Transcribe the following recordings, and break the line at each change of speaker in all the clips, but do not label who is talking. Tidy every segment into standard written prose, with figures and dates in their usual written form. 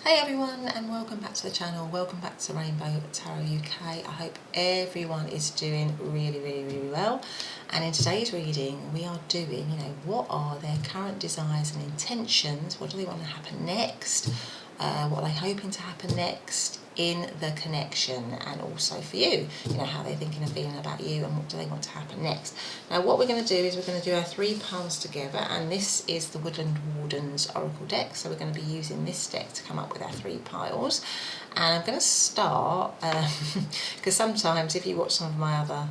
Hey everyone, and welcome back to the channel. Welcome back to Rainbow Tarot UK. I hope everyone is doing really well. And in today's reading we are doing, what are their current desires and intentions? What do they want to happen next? What are they hoping to happen next in the connection, and also for you, how they're thinking and feeling about you, and what do they want to happen next. Now what we're going to do is we're going to do our 3 piles together, and this is the Woodland Warden's Oracle deck, so we're going to be using this deck to come up with our 3 piles. And I'm going to start, because sometimes if you watch some of my other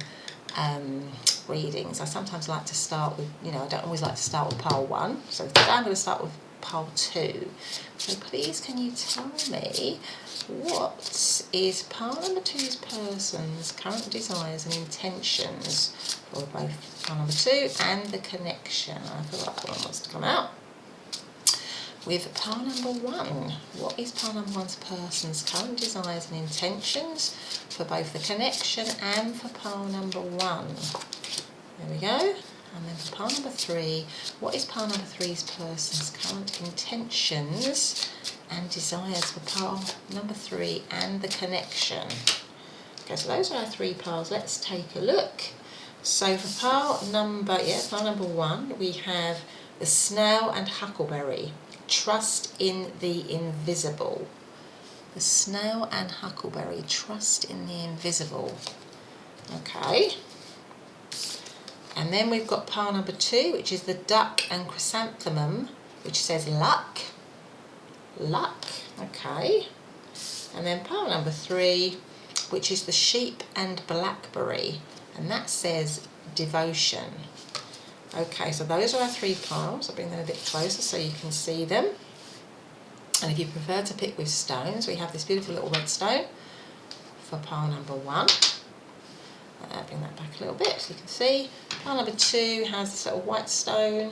readings, I sometimes like to start with, I don't always like to start with pile 1, so today I'm going to start with pile 2. So please can you tell me what is pile number 2's person's current desires and intentions for both pile number 2 and the connection? I feel like that one wants to come out. With pile number 1, what is pile number 1's person's current desires and intentions for both the connection and for pile number 1? There we go. And then for pile number 3, what is pile number 3's person's current intentions and desires for pile number 3 and the connection? Okay, so those are our 3 piles. Let's take a look. So for pile number 1, we have the Snail and Huckleberry. Trust in the invisible. The Snail and Huckleberry. Trust in the invisible. Okay. And then we've got pile number 2, which is the Duck and Chrysanthemum, which says luck. Luck, okay. And then pile number 3, which is the Sheep and Blackberry, and that says devotion. Okay, so those are our 3 piles. I'll bring them a bit closer so you can see them. And if you prefer to pick with stones, we have this beautiful little red stone for pile number 1. Bring that back a little bit so you can see. Pile number 2 has this little white stone,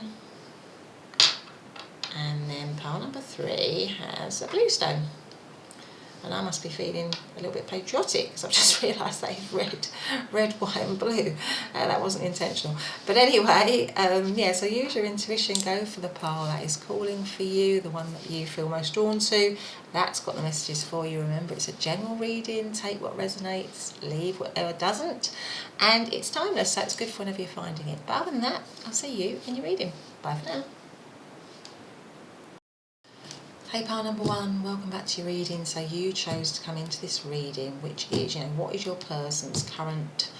and then pile number 3 has a blue stone. And I must be feeling a little bit patriotic because I've just realised they've red, white and blue. That wasn't intentional. But anyway, so use your intuition, go for the pile that is calling for you, the one that you feel most drawn to. That's got the messages for you. Remember, it's a general reading. Take what resonates, leave whatever doesn't. And it's timeless, so it's good for whenever you're finding it. But other than that, I'll see you in your reading. Bye for now. Hey pile number 1, welcome back to your reading. So you chose to come into this reading, which is, what is your person's current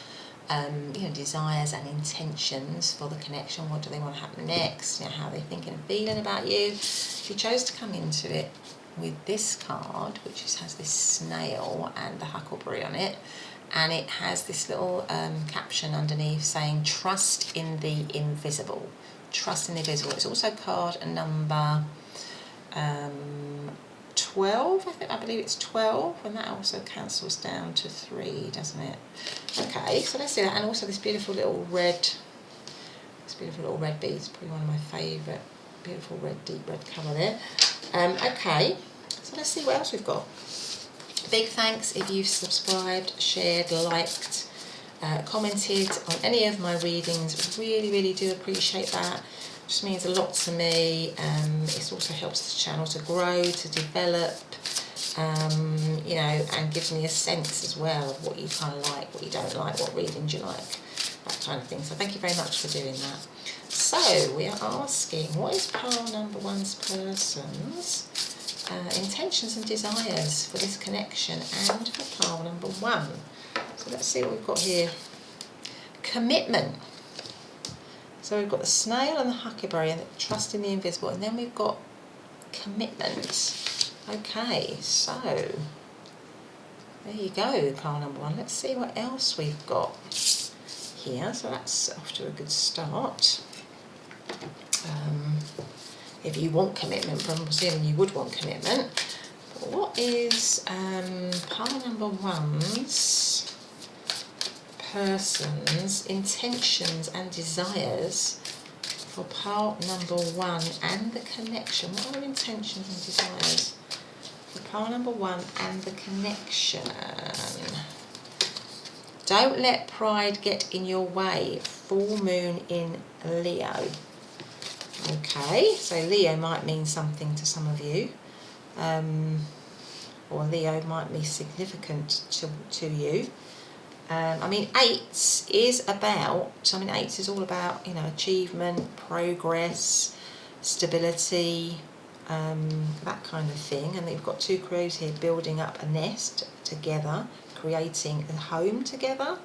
desires and intentions for the connection? What do they want to happen next? How are they thinking and feeling about you? You chose to come into it with this card, which has this snail and the huckleberry on it, and it has this little caption underneath saying trust in the invisible. Trust in the invisible. It's also card number 12, I believe it's 12, and that also cancels down to 3, doesn't it? Okay, so let's see that. And also this beautiful little red bead is probably one of my favourite. Beautiful red, deep red colour there. Okay, so let's see what else we've got. Big thanks if you've subscribed, shared, liked, commented on any of my readings. Really do appreciate that. Just means a lot to me. It also helps the channel to grow, to develop, and gives me a sense as well of what you kind of like, what you don't like, what readings you like, that kind of thing. So thank you very much for doing that. So we are asking, what is pile number 1's person's intentions and desires for this connection and for pile number 1? So let's see what we've got here. Commitment. So we've got the snail and the huckleberry and the trust in the invisible, and then we've got commitment. Okay, so there you go, pile number 1. Let's see what else we've got here. So that's off to a good start. If you want commitment, I'm assuming you would want commitment. But what is pile number 1's person's intentions and desires for pile number 1 and the connection? What are their intentions and desires for pile number 1 and the connection? Don't let pride get in your way. Full moon in Leo. Okay, so Leo might mean something to some of you. or Leo might be significant to you. I mean, 8 is all about, you know, achievement, progress, stability, that kind of thing. And you've got 2 crows here building up a nest together, creating a home together.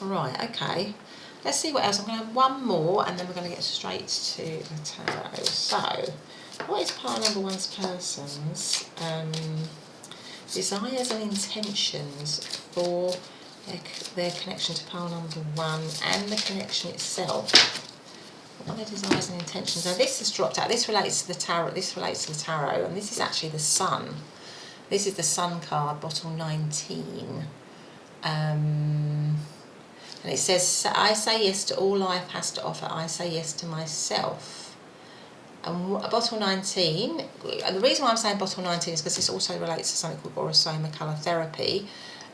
Right, okay. Let's see what else. I'm going to have one more and then we're going to get straight to the tarot. So, what is pile number 1's person's desires and intentions for their connection to pile number 1 and the connection itself? What are their desires and intentions? Now this has dropped out. This relates to the tarot. And this is actually the Sun. This is the Sun card, bottle 19. And it says, I say yes to all life has to offer. I say yes to myself. And bottle 19, and the reason why I'm saying bottle 19 is because this also relates to something called Orosoma colour therapy,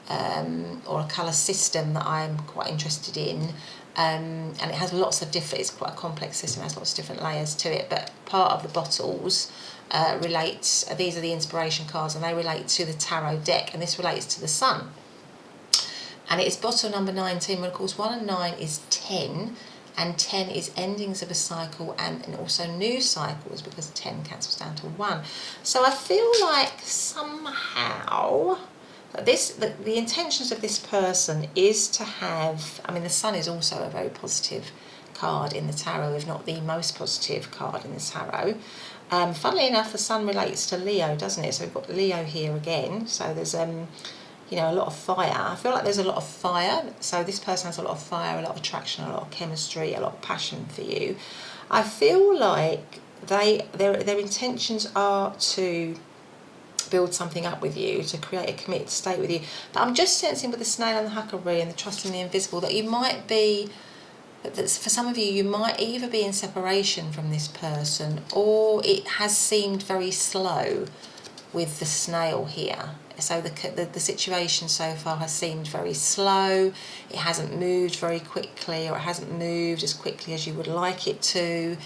or a colour system that I'm quite interested in. And it has lots of different, it's quite a complex system, it has lots of different layers to it, but part of the bottles these are the inspiration cards, and they relate to the tarot deck, and this relates to the Sun. And it is bottle number 19, but of course 1 and 9 is 10, and 10 is endings of a cycle and also new cycles, because 10 cancels down to 1. So I feel like somehow the intentions of this person is to have, I mean, the Sun is also a very positive card in the tarot, if not the most positive card in the tarot. Funnily enough, the Sun relates to Leo, doesn't it? So we've got Leo here again. So there's you know, a lot of fire. I feel like there's a lot of fire. So this person has a lot of fire, a lot of attraction, a lot of chemistry, a lot of passion for you. I feel like their intentions are to build something up with you, to create a committed state with you. But I'm just sensing with the Snail and the Huckleberry and the Trust in the Invisible that you might be, that for some of you, you might either be in separation from this person, or it has seemed very slow with the Snail here. So the situation so far has seemed very slow. It hasn't moved very quickly, or it hasn't moved as quickly as you would like it to.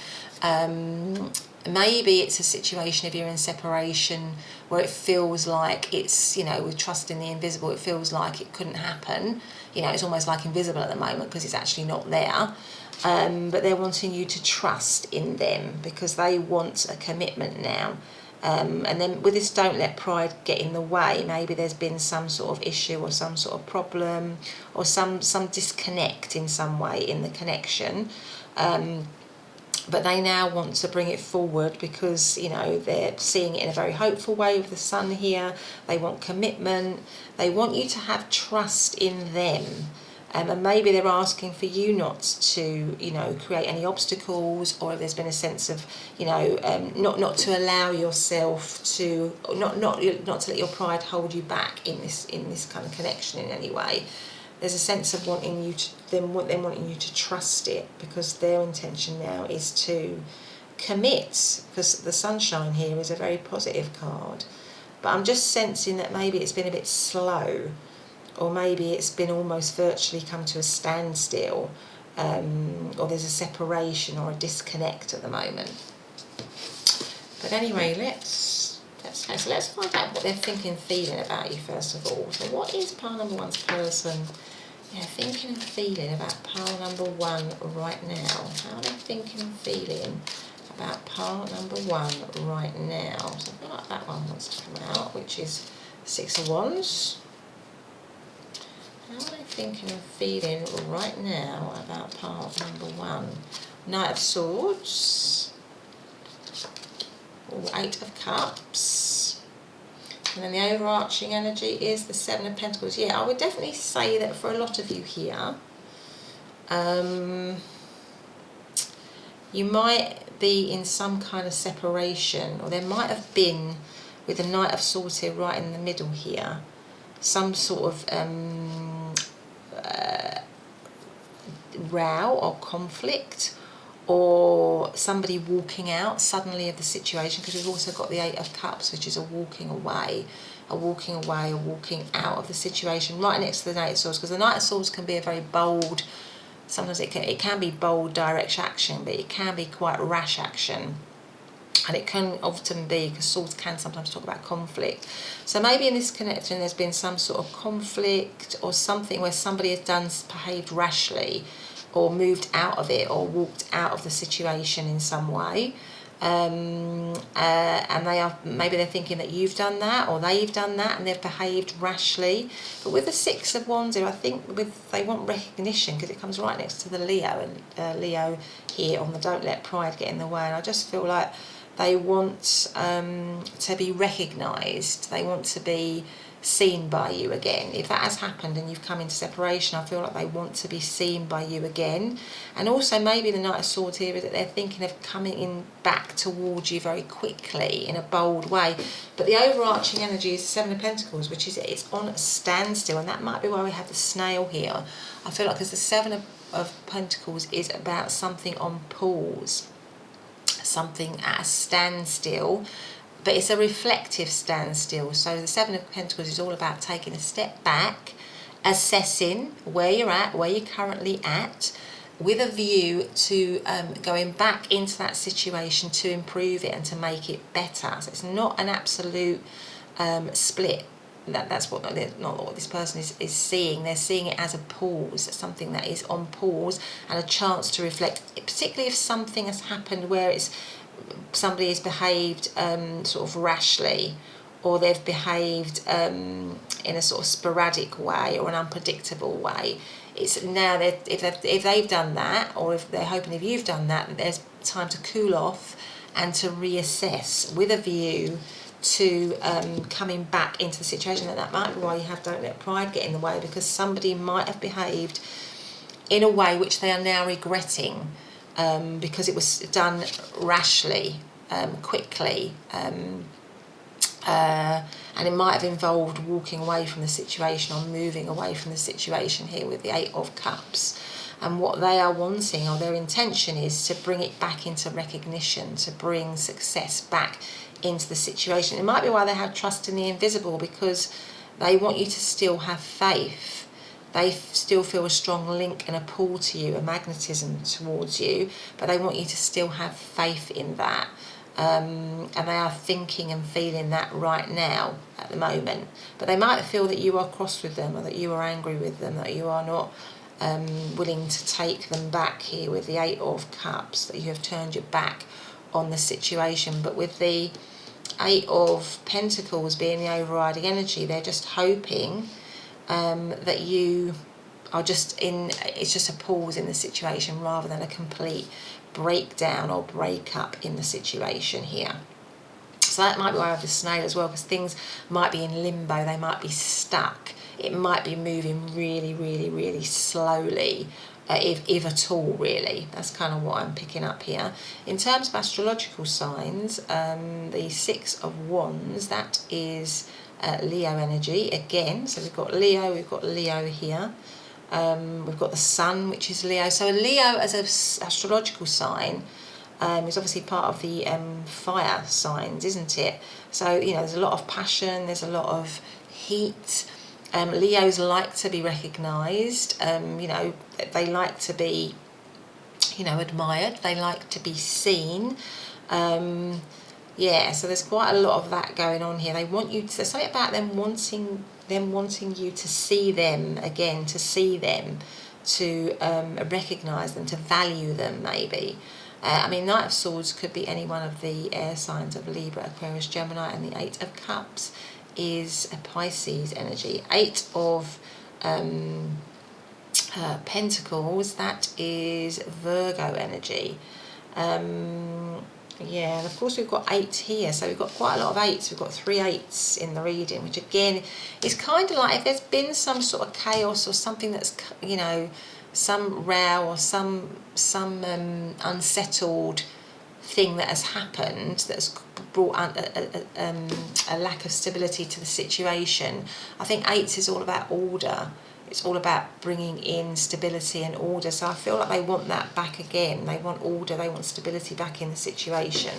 Maybe it's a situation, if you're in separation, where it feels like it's, you know, with Trust in the Invisible, it feels like it couldn't happen. You know, it's almost like invisible at the moment because it's actually not there. But they're wanting you to trust in them because they want a commitment now. And then with this, don't let pride get in the way. Maybe there's been some sort of issue or some sort of problem or some disconnect in some way in the connection. But they now want to bring it forward because, you know, they're seeing it in a very hopeful way with the Sun here. They want commitment. They want you to have trust in them. And maybe they're asking for you not to, you know, create any obstacles, or if there's been a sense of, you know, not to allow yourself to, not to let your pride hold you back in this kind of connection in any way. There's a sense of wanting you to, them wanting you to trust it, because their intention now is to commit, because the Sunshine here is a very positive card. But I'm just sensing that maybe it's been a bit slow, or maybe it's been almost virtually come to a standstill, or there's a separation or a disconnect at the moment. But anyway, let's find out what they're thinking and feeling about you first of all. So what is pile number 1's person, you know, thinking and feeling about pile number 1 right now? How are they thinking and feeling about pile number 1 right now? So I feel like that one wants to come out, which is 6 of Wands. How are they thinking and feeling right now about pile number 1? Knight of Swords. 8 of Cups, and then the overarching energy is the 7 of Pentacles. Yeah, I would definitely say that for a lot of you here, you might be in some kind of separation, or there might have been, with the Knight of Swords here right in the middle here, some sort of row or conflict, or somebody walking out suddenly of the situation, because we've also got the 8 of Cups, which is a walking out of the situation, right next to the Knight of Swords, because the Knight of Swords can be a very bold, sometimes it can be bold direct action, but it can be quite rash action. And it can often be, because swords can sometimes talk about conflict. So maybe in this connection there's been some sort of conflict or something where somebody has behaved rashly or moved out of it or walked out of the situation in some way. And maybe they're thinking that you've done that or they've done that and they've behaved rashly. But with the Six of Wands here, I think they want recognition, because it comes right next to the Leo, and Leo here on the don't let pride get in the way. And I just feel like they want to be recognised. They want to be seen by you again. If that has happened and you've come into separation, I feel like they want to be seen by you again. And also maybe the Knight of Swords here is that they're thinking of coming in back towards you very quickly in a bold way. But the overarching energy is the Seven of Pentacles, which is it's on a standstill, and that might be why we have the Snail here. I feel like because the Seven of Pentacles is about something on pause, something at a standstill, but it's a reflective standstill. So the Seven of Pentacles is all about taking a step back, assessing where you're at, where you're currently at, with a view to going back into that situation to improve it and to make it better. So it's not an absolute split. That's not what this person is seeing. They're seeing it as a pause, something that is on pause, and a chance to reflect, particularly if something has happened where somebody has behaved sort of rashly, or they've behaved in a sort of sporadic way or an unpredictable way. It's now that if they've done that, or if they're hoping if you've done that, there's time to cool off and to reassess with a view to coming back into the situation. And that might be why you have don't let pride get in the way, because somebody might have behaved in a way which they are now regretting, because it was done rashly, quickly, and it might have involved walking away from the situation or moving away from the situation here with the Eight of Cups. And what they are wanting, or their intention, is to bring it back into recognition, to bring success back into the situation. It might be why they have trust in the invisible, because they want you to still have faith. They still feel a strong link and a pull to you, a magnetism towards you, but they want you to still have faith in that. And they are thinking and feeling that right now at the moment. But they might feel that you are cross with them, or that you are angry with them, that you are not willing to take them back here with the Eight of Cups, that you have turned your back on the situation. But with the Eight of Pentacles being the overriding energy, they're just hoping that you are it's just a pause in the situation rather than a complete breakdown or breakup in the situation here. So that might be why I have the Snail as well, because things might be in limbo, they might be stuck, it might be moving really, really, really slowly, if at all, really. That's kind of what I'm picking up here. In terms of astrological signs, the Six of Wands, that is Leo energy again. So we've got Leo here. We've got the Sun, which is Leo. So Leo as an astrological sign is obviously part of the fire signs, isn't it? So, there's a lot of passion, there's a lot of heat. Leos like to be recognised, they like to be, admired, they like to be seen. Yeah, so there's quite a lot of that going on here. They want you to, there's something about them wanting you to see them again, to see them, to recognise them, to value them maybe. Knight of Swords could be any one of the air signs of Libra, Aquarius, Gemini, and the Eight of Cups is a Pisces energy. Eight of Pentacles, that is Virgo energy. Yeah, and of course we've got 8 here, so we've got quite a lot of 8s. We've got 3 8s in the reading, which again is kind of like if there's been some sort of chaos or something that's, some row or some unsettled thing that has happened that's brought a lack of stability to the situation. I think 8s is all about order. It's all about bringing in stability and order. So I feel like they want that back again. They want order, they want stability back in the situation.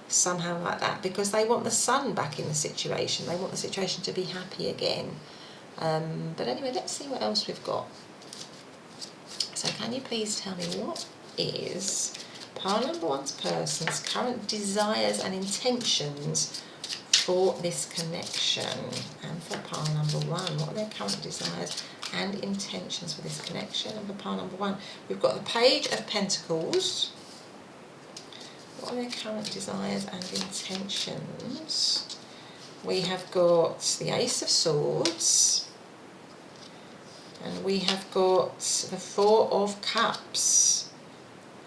Somehow like that. Because they want the Sun back in the situation. They want the situation to be happy again. But anyway, let's see what else we've got. So can you please tell me what is pile number one's person's current desires and intentions for this connection. And for pile number one, what are their current desires and intentions for this connection? And for pile number one, we've got the Page of Pentacles. What are their current desires and intentions? We have got the Ace of Swords. And we have got the Four of Cups.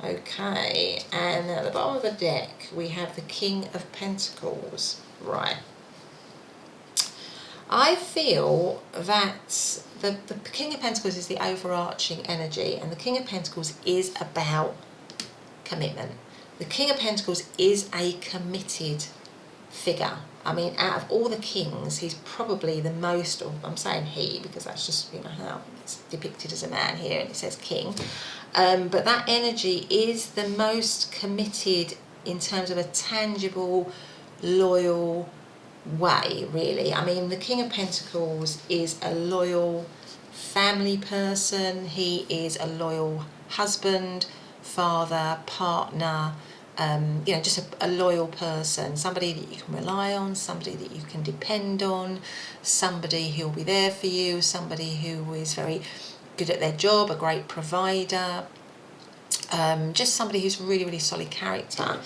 Okay, and at the bottom of the deck, we have the King of Pentacles. Right. I feel that the King of Pentacles is the overarching energy, and the King of Pentacles is about commitment. The King of Pentacles is a committed figure. I mean, out of all the kings, he's probably the most, or I'm saying he because that's just, you know, how it's depicted as a man here, and it says king. But that energy is the most committed in terms of a tangible, loyal way, really. I mean, the King of Pentacles is a loyal family person. He is a loyal husband, father, partner, you know, just a loyal person, somebody that you can rely on, somebody that you can depend on, somebody who'll be there for you, somebody who is very good at their job, a great provider, just somebody who's really, really solid character.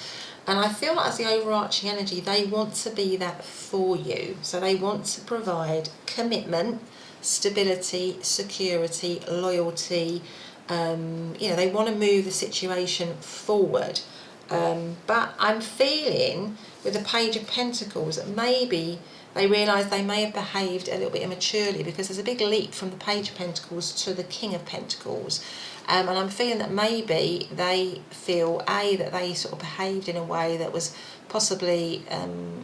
And I feel like as the overarching energy, they want to be that for you. So they want to provide commitment, stability, security, loyalty. You know, they want to move the situation forward. But I'm feeling with the Page of Pentacles that maybe they realise they may have behaved a little bit immaturely, because there's a big leap from the Page of Pentacles to the King of Pentacles. And I'm feeling that maybe they feel, that they sort of behaved in a way that was possibly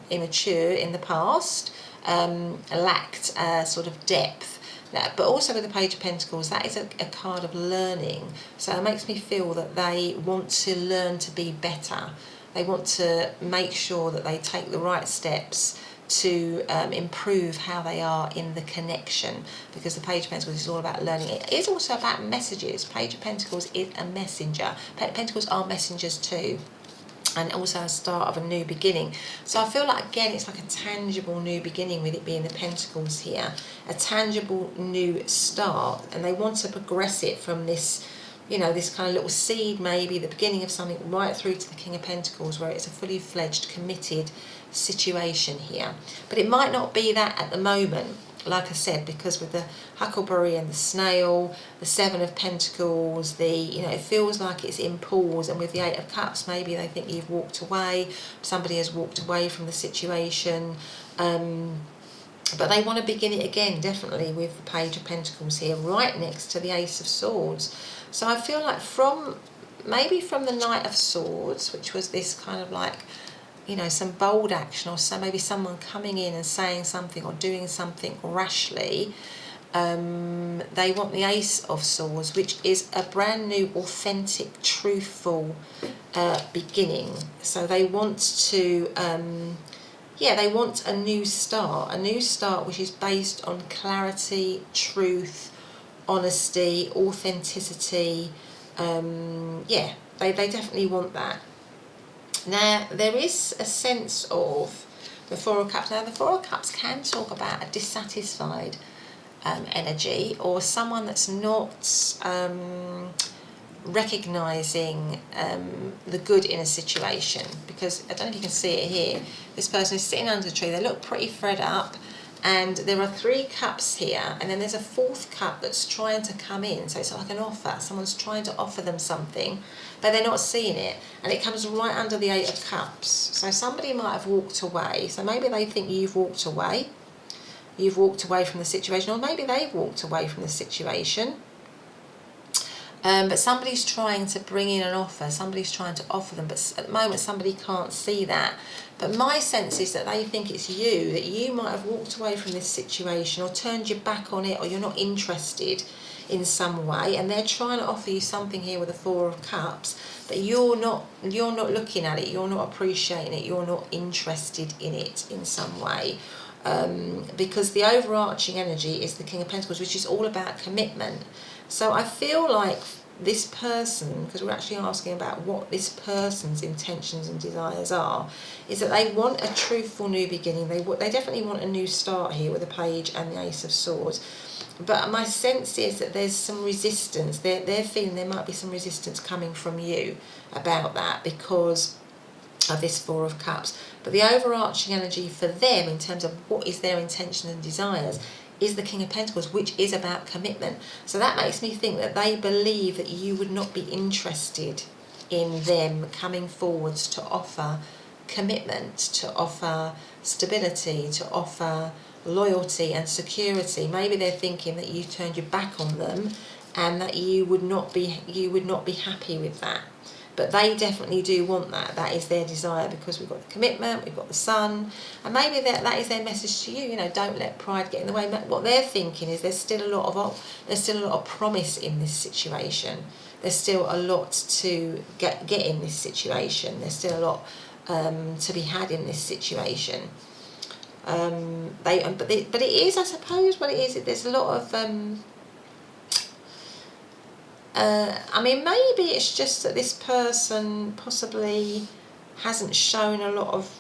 immature in the past, lacked sort of depth. But also with the Page of Pentacles, that is a card of learning. So it makes me feel that they want to learn to be better. They want to make sure that they take the right steps to improve how they are in the connection, because the Page of Pentacles is all about learning. It is also about messages. Page of Pentacles is a messenger. Pentacles are messengers too, and also a start of a new beginning. So I feel like, again, it's like a tangible new beginning with it being the Pentacles here, a tangible new start, and they want to progress it from this, you know, this kind of little seed, maybe the beginning of something, right through to the King of Pentacles, where it's a fully fledged, committed situation here. But it might not be that at the moment, like I said, because with the Huckleberry and the Snail, the Seven of Pentacles, you know, it feels like it's in pause. And with the Eight of Cups, maybe they think you've walked away, somebody has walked away from the situation, but they want to begin it again, definitely, with the Page of Pentacles here, right next to the Ace of Swords. So I feel like maybe from the Knight of Swords, which was this kind of like, you know, some bold action, or so maybe someone coming in and saying something or doing something rashly, they want the Ace of Swords, which is a brand new, authentic, truthful beginning. So they want to, they want a new start which is based on clarity, truth, honesty, authenticity. They definitely want that. Now, there is a sense of the Four of Cups. Now, the Four of Cups can talk about a dissatisfied energy, or someone that's not recognising the good in a situation. Because, I don't know if you can see it here, this person is sitting under a tree, they look pretty fed up, and there are 3 cups here, and then there's a 4th cup that's trying to come in. So it's like an offer, someone's trying to offer them something, but they're not seeing it, and it comes right under the 8 of Cups. So somebody might have walked away, so maybe they think you've walked away from the situation, or maybe they've walked away from the situation. But somebody's trying to bring in an offer, somebody's trying to offer them, but at the moment somebody can't see that. But my sense is that they think it's you, that you might have walked away from this situation, or turned your back on it, or you're not interested in some way, and they're trying to offer you something here with the 4 of Cups, but you're not looking at it, you're not appreciating it, you're not interested in it in some way. Because the overarching energy is the King of Pentacles, which is all about commitment. So I feel like this person, because we're actually asking about what this person's intentions and desires are, is that they want a truthful new beginning. They definitely want a new start here with the Page and the Ace of Swords. But my sense is that there's some resistance. They're feeling there might be some resistance coming from you about that because of this Four of Cups. But the overarching energy for them in terms of what is their intention and desires is the King of Pentacles, which is about commitment. So that makes me think that they believe that you would not be interested in them coming forwards to offer commitment, to offer stability, to offer loyalty and security. Maybe they're thinking that you turned your back on them and that you would not be happy with that. But they definitely do want that. That is their desire, because we've got the commitment, we've got the Sun, and maybe that is their message to you. You know, don't let pride get in the way. What they're thinking is there's still a lot of promise in this situation. There's still a lot to get in this situation. There's still a lot to be had in this situation. But it is, I suppose, what it is. There's a lot of. I mean, maybe it's just that this person possibly hasn't shown a lot of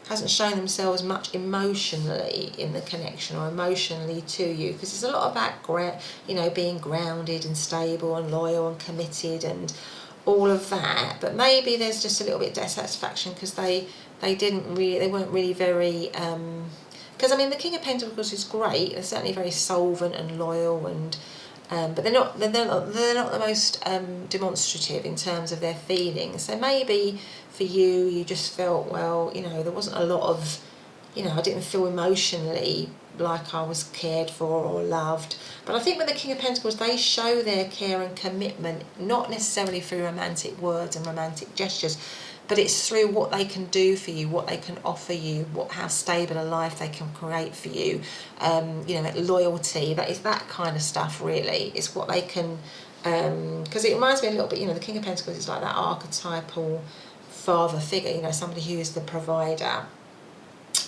hasn't shown themselves much emotionally in the connection or emotionally to you, because there's a lot about, you know, being grounded and stable and loyal and committed and all of that. But maybe there's just a little bit of dissatisfaction because they weren't really very, because I mean the King of Pentacles is great. They're certainly very solvent and loyal and. But they're not the most demonstrative in terms of their feelings. So maybe for you just felt, well, you know, there wasn't a lot of, you know, I didn't feel emotionally like I was cared for or loved. But I think with the King of Pentacles, they show their care and commitment, not necessarily through romantic words and romantic gestures, but it's through what they can do for you, what they can offer you, how stable a life they can create for you. You know, loyalty, that kind of stuff really is what they can, because it reminds me a little bit, you know, the King of Pentacles is like that archetypal father figure, you know, somebody who is the provider.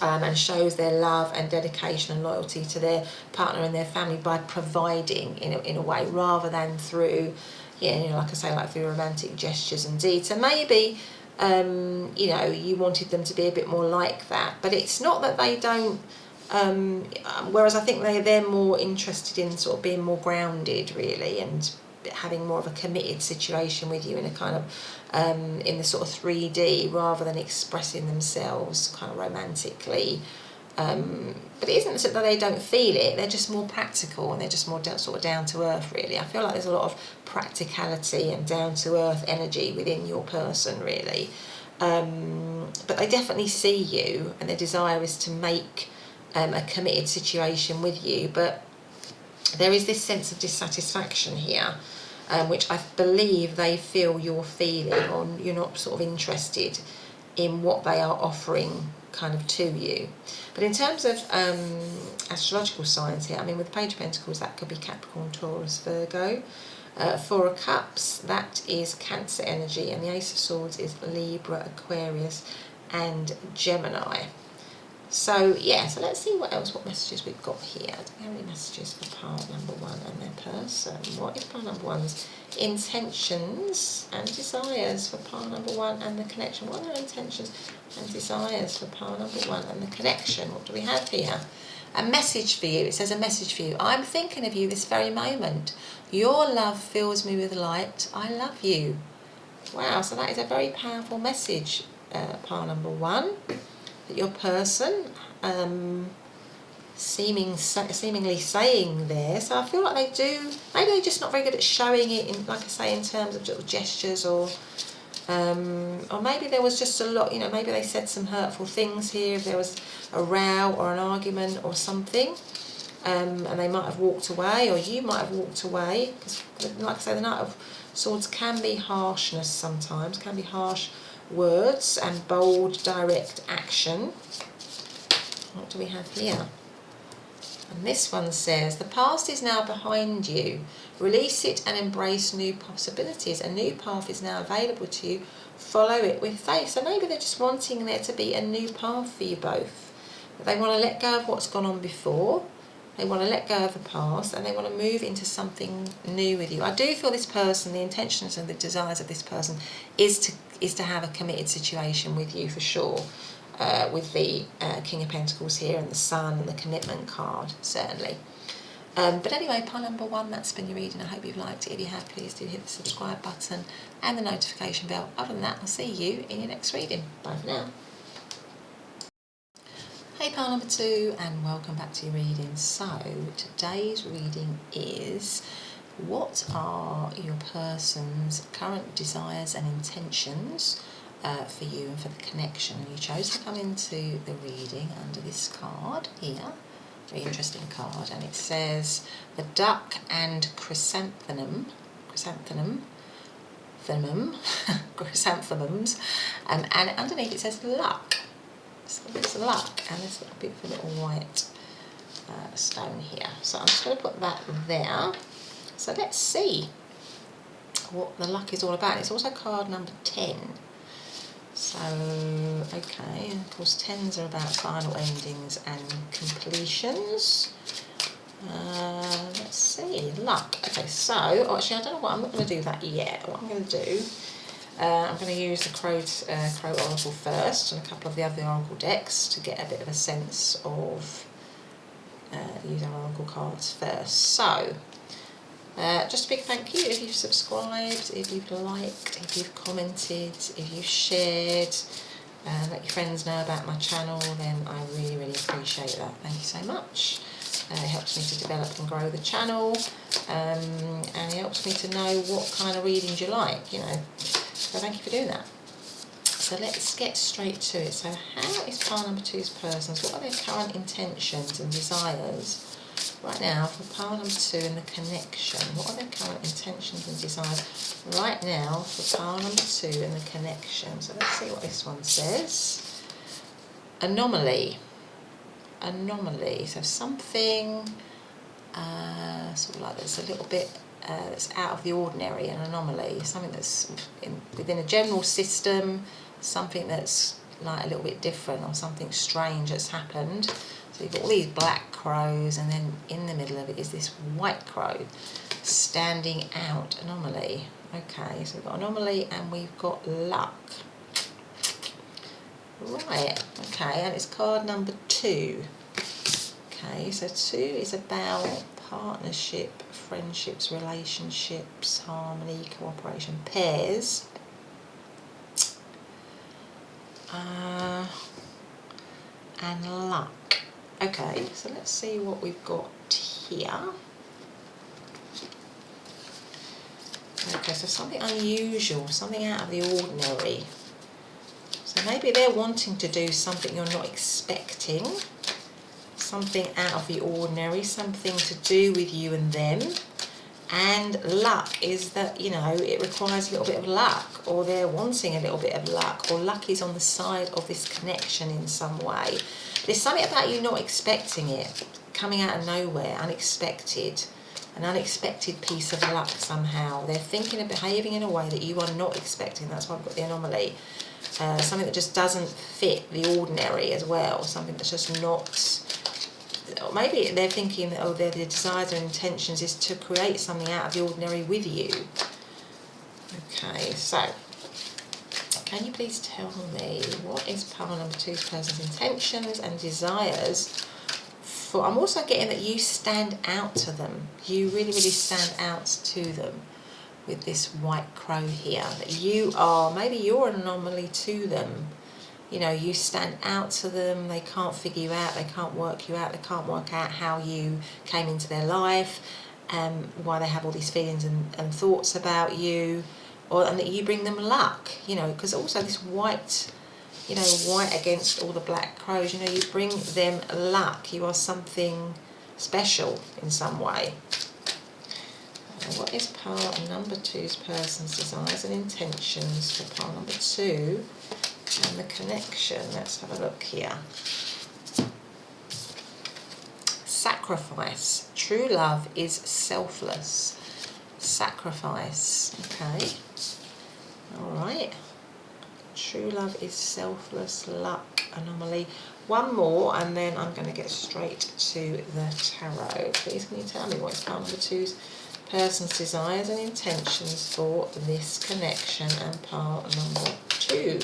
And shows their love and dedication and loyalty to their partner and their family by providing in a way, rather than through, you know, like I say, like through romantic gestures and deeds. So maybe, you know, you wanted them to be a bit more like that, but it's not that they don't. Whereas I think they're more interested in sort of being more grounded, really, and having more of a committed situation with you in a kind of in the sort of 3D, rather than expressing themselves kind of romantically. But it isn't that they don't feel it, they're just more practical and they're just more sort of down to earth, really. I feel like there's a lot of practicality and down to earth energy within your person, really. But they definitely see you, and their desire is to make a committed situation with you. But there is this sense of dissatisfaction here, which I believe they feel you're feeling, or you're not sort of interested in what they are offering kind of to you. But in terms of astrological signs here, I mean, with the Page of Pentacles, that could be Capricorn, Taurus, Virgo. Four of Cups, that is Cancer energy, and the Ace of Swords is Libra, Aquarius and Gemini. So yeah, so let's see what messages we've got here. Do we have any messages for part number one and their person? What is part number one's intentions and desires for part number one and the connection? What are their intentions and desires for part number one and the connection? What do we have here? A message for you. It says a message for you. I'm thinking of you this very moment. Your love fills me with light. I love you. Wow, so that is a very powerful message, part number one. That your person seemingly saying there. So I feel like they do, maybe they're just not very good at showing it in, like I say, in terms of little gestures, or maybe there was just a lot, you know, maybe they said some hurtful things here, if there was a row or an argument or something, and they might have walked away, or you might have walked away, because like I say, the Knight of Swords can be harshness sometimes, can be harsh words and bold, direct action. What do we have here? And this one says, the past is now behind you. Release it and embrace new possibilities. A new path is now available to you. Follow it with faith. So maybe they're just wanting there to be a new path for you both. They want to let go of what's gone on before. They want to let go of the past and they want to move into something new with you. I do feel this person, the intentions and the desires of this person is to have a committed situation with you for sure. With the King of Pentacles here and the Sun and the commitment card, certainly. But anyway, pile number 1, that's been your reading. I hope you've liked it. If you have, please do hit the subscribe button and the notification bell. Other than that, I'll see you in your next reading. Bye for now. Hey, pile number 2, and welcome back to your reading. So, today's reading is, what are your person's current desires and intentions for you and for the connection? And you chose to come into the reading under this card here. Very interesting card, and it says the duck and chrysanthemums, and underneath it says luck. So it's luck, and there's a beautiful little white stone here. So I'm just going to put that there. So let's see what the luck is all about. It's also card number 10. So, okay, and of course 10s are about final endings and completions. Let's see, luck. Okay, so, actually I don't know what, I'm not going to do that yet. What I'm going to do, I'm going to use the Crow Oracle first and a couple of the other Oracle decks to get a bit of a sense of using Oracle cards first. So, just a big thank you if you've subscribed, if you've liked, if you've commented, if you've shared, let your friends know about my channel, then I really, really appreciate that. Thank you so much. It helps me to develop and grow the channel, and it helps me to know what kind of readings you like, you know. So thank you for doing that. So let's get straight to it. So how is pile number 2's persons? What are their current intentions and desires right now for pile number 2 in the connection? What are their current intentions and desires right now for pile number 2 in the connection? So let's see what this one says. Anomaly. Anomaly. So something sort of like there's a little bit that's out of the ordinary, an anomaly. Something that's within a general system, something that's like a little bit different, or something strange that's happened. So you've got all these black crows, and then in the middle of it is this white crow standing out. Anomaly. Okay, so we've got anomaly and we've got luck. Right, okay, and it's card number 2. Okay, so 2 is about partnership, friendships, relationships, harmony, cooperation, pairs. And luck. Okay, so let's see what we've got here. Okay, so something unusual, something out of the ordinary. So maybe they're wanting to do something you're not expecting, something out of the ordinary, something to do with you and them. And luck is that, you know, it requires a little bit of luck, or they're wanting a little bit of luck, or luck is on the side of this connection in some way. There's something about you not expecting it, coming out of nowhere, unexpected, an unexpected piece of luck somehow. They're thinking and behaving in a way that you are not expecting. That's why I've got the anomaly. Something that just doesn't fit the ordinary as well, something that's just not... Maybe they're thinking that, oh, their desires and intentions is to create something out of the ordinary with you. Okay, so can you please tell me what is pile number 2's person's intentions and desires for... I'm also getting that you stand out to them. You really, really stand out to them with this white crow here. That you are, maybe you're an anomaly to them. You know, you stand out to them, they can't figure you out, they can't work you out, they can't work out how you came into their life, why they have all these feelings and thoughts about you, and that you bring them luck, you know, because also this white, you know, white against all the black crows, you know, you bring them luck, you are something special in some way. What is pile number 2's person's desires and intentions for pile number 2? And the connection, let's have a look here. Sacrifice. True love is selfless. Sacrifice. Okay. Alright. True love is selfless luck anomaly. One more, and then I'm going to get straight to the tarot. Please can you tell me what is part number two's person's desires and intentions for this connection, and part number two.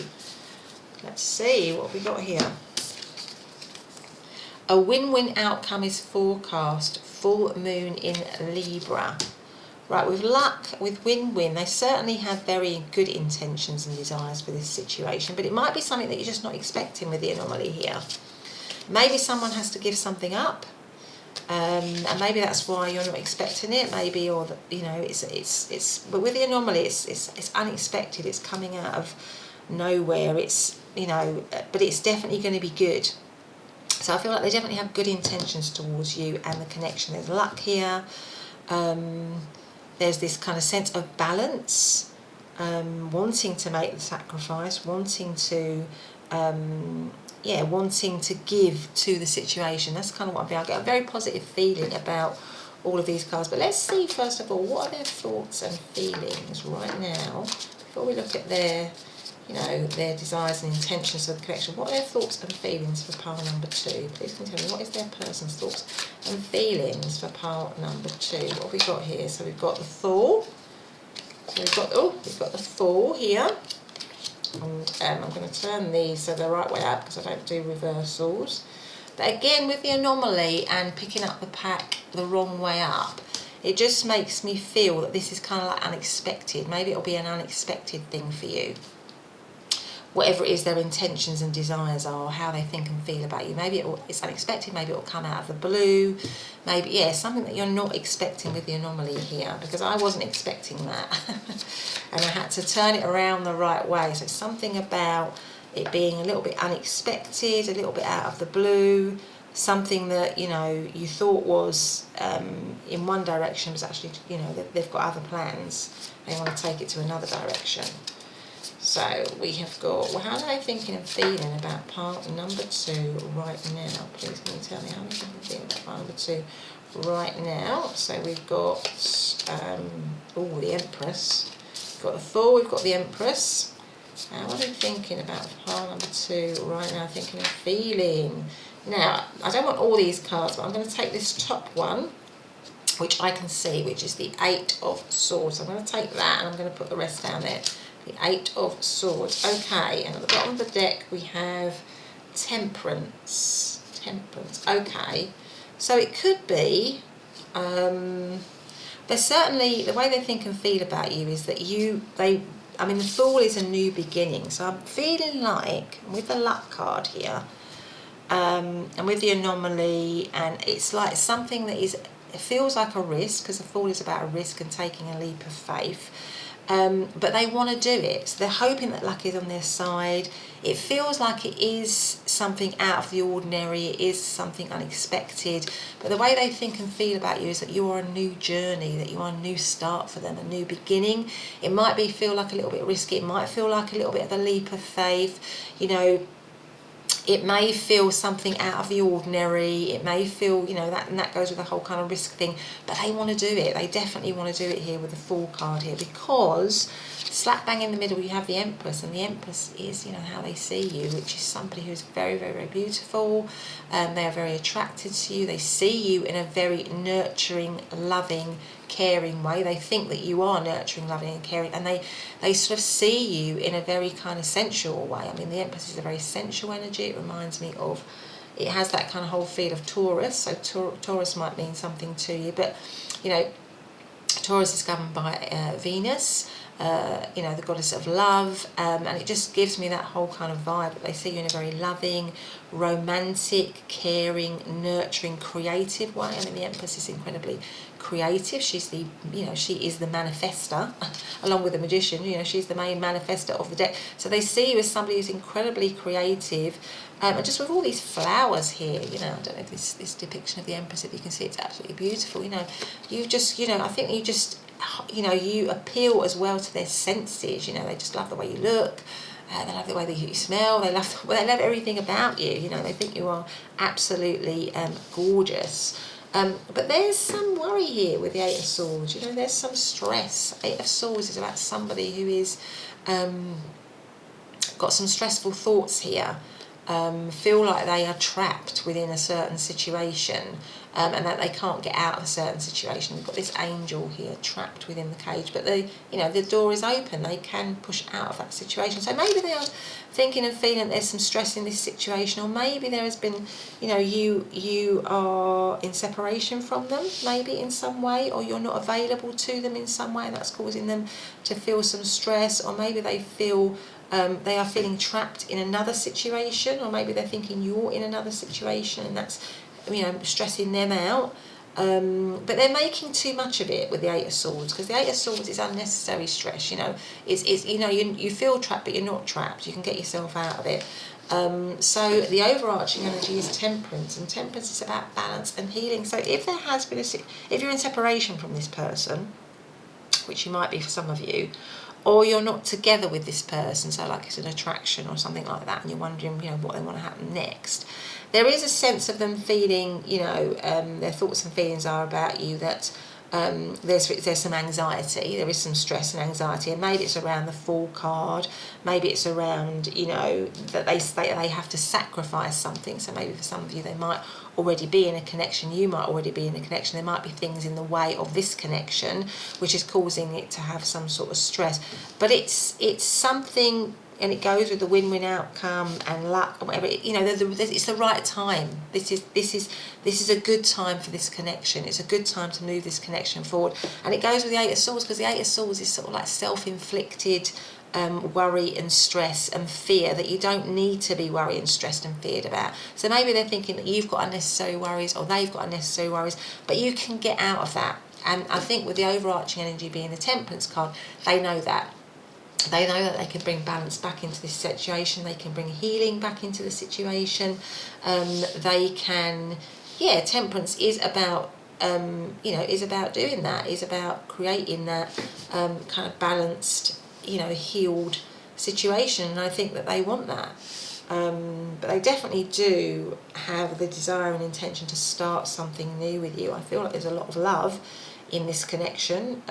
Let's see what we got here. A win-win outcome is forecast. Full moon in Libra. Right, with luck, with win-win, they certainly have very good intentions and desires for this situation, but it might be something that you're just not expecting with the anomaly here. Maybe someone has to give something up, and maybe that's why you're not expecting it. Maybe, or you know, it's. But with the anomaly, it's unexpected. It's coming out of nowhere. It's, you know, but it's definitely going to be good. So I feel like they definitely have good intentions towards you and the connection. There's luck here. There's this kind of sense of balance, wanting to make the sacrifice, wanting to, wanting to give to the situation. That's kind of what I feel. I get a very positive feeling about all of these cards. But let's see, first of all, what are their thoughts and feelings right now, before we look at their, you know, their desires and intentions for the connection. What are their thoughts and feelings for pile number two? Please can you tell me what is their person's thoughts and feelings for pile number two? What have we got here? So we've got the Fool. So we've got the Fool here. And I'm going to turn these so they're the right way up because I don't do reversals. But again, with the anomaly and picking up the pack the wrong way up, it just makes me feel that this is kind of like unexpected. Maybe it'll be an unexpected thing for you. Whatever it is their intentions and desires are, how they think and feel about you. Maybe it's unexpected, maybe it'll come out of the blue. Maybe, yeah, something that you're not expecting with the anomaly here, because I wasn't expecting that. And I had to turn it around the right way. So something about it being a little bit unexpected, a little bit out of the blue, something that, you know, you thought was in one direction was actually, you know, they've got other plans. They want to take it to another direction. So we have got, well, how are they thinking and feeling about part number two right now? Please can you tell me how are they thinking and feeling about part number two right now? So we've got, the Empress. We've got the Fool, we've got the Empress. How are they thinking about part number two right now? Thinking and feeling. Now, I don't want all these cards, but I'm going to take this top one, which I can see, which is the Eight of Swords. I'm going to take that and I'm going to put the rest down there. The Eight of Swords. Okay, and at the bottom of the deck we have Temperance. Temperance. Okay, so it could be, there's certainly, the way they think and feel about you is that the Fool is a new beginning. So I'm feeling like, with the Luck card here, and with the anomaly, and it's like something that is, it feels like a risk, because the Fool is about a risk and taking a leap of faith. But they want to do it, so they're hoping that luck is on their side. It feels like it is something out of the ordinary, it is something unexpected, but the way they think and feel about you is that you are a new journey, that you are a new start for them, a new beginning. It might feel like a little bit risky, it might feel like a little bit of a leap of faith, you know. It may feel something out of the ordinary, it may feel, you know, and that goes with the whole kind of risk thing, but they want to do it. They definitely want to do it here with the Fool card here, because slap bang in the middle you have the Empress, and the Empress is, you know, how they see you, which is somebody who's very, very, very beautiful. They are very attracted to you. They see you in a very nurturing, loving, caring way. They think that you are nurturing, loving and caring, and they sort of see you in a very kind of sensual way. I mean, the Empress is a very sensual energy. It reminds me of, it has that kind of whole feel of Taurus, so Taurus might mean something to you, but, you know, Taurus is governed by Venus, you know, the goddess of love, and it just gives me that whole kind of vibe that they see you in a very loving, romantic, caring, nurturing, creative way. I mean, the Empress is incredibly creative. She's the, you know, she is the manifester, along with the Magician. You know, she's the main manifester of the deck. So they see you as somebody who's incredibly creative, and just with all these flowers here, you know, I don't know if this depiction of the Empress, if you can see, it's absolutely beautiful. You know, you just, you know, I think you just, you know, you appeal as well to their senses. You know, they just love the way you look. They love the way that you smell. They love everything about you. You know, they think you are absolutely gorgeous. But there's some worry here with the Eight of Swords. You know, there's some stress. Eight of Swords is about somebody who is, got some stressful thoughts here, feel like they are trapped within a certain situation, and that they can't get out of a certain situation. We've got this angel here trapped within the cage, but the door is open. They can push out of that situation. So maybe they are thinking and feeling there's some stress in this situation, or maybe there has been, you are in separation from them, maybe in some way, or you're not available to them in some way, and that's causing them to feel some stress, or maybe they feel they are feeling trapped in another situation, or maybe they're thinking you're in another situation, and that's stressing them out. But they're making too much of it with the Eight of Swords, because the Eight of Swords is unnecessary stress. It's you feel trapped, but you're not trapped. You can get yourself out of it. So the overarching energy is Temperance, and Temperance is about balance and healing. So if there has been if you're in separation from this person, which you might be for some of you, or you're not together with this person, so like it's an attraction or something like that, and you're wondering, what they want to happen next. There is a sense of them feeling, their thoughts and feelings are about you that there's some anxiety, there is some stress and anxiety, and maybe it's around the Fool card, maybe it's around, that they have to sacrifice something. So maybe for some of you, they might already be in a connection, you might already be in a connection, there might be things in the way of this connection which is causing it to have some sort of stress. But it's something, and it goes with the win-win outcome and luck or whatever. It's the right time. This is a good time for this connection. It's a good time to move this connection forward. And it goes with the Eight of Swords, because the Eight of Swords is sort of like self-inflicted worry and stress and fear that you don't need to be worried and stressed and feared about. So maybe they're thinking that you've got unnecessary worries, or they've got unnecessary worries, but you can get out of that. And I think with the overarching energy being the Temperance card, they know that. They know that they can bring balance back into this situation. They can bring healing back into the situation. They can, Temperance is about, is about doing that. Is about creating that kind of balanced, healed situation. And I think that they want that. But they definitely do have the desire and intention to start something new with you. I feel like there's a lot of love in this connection.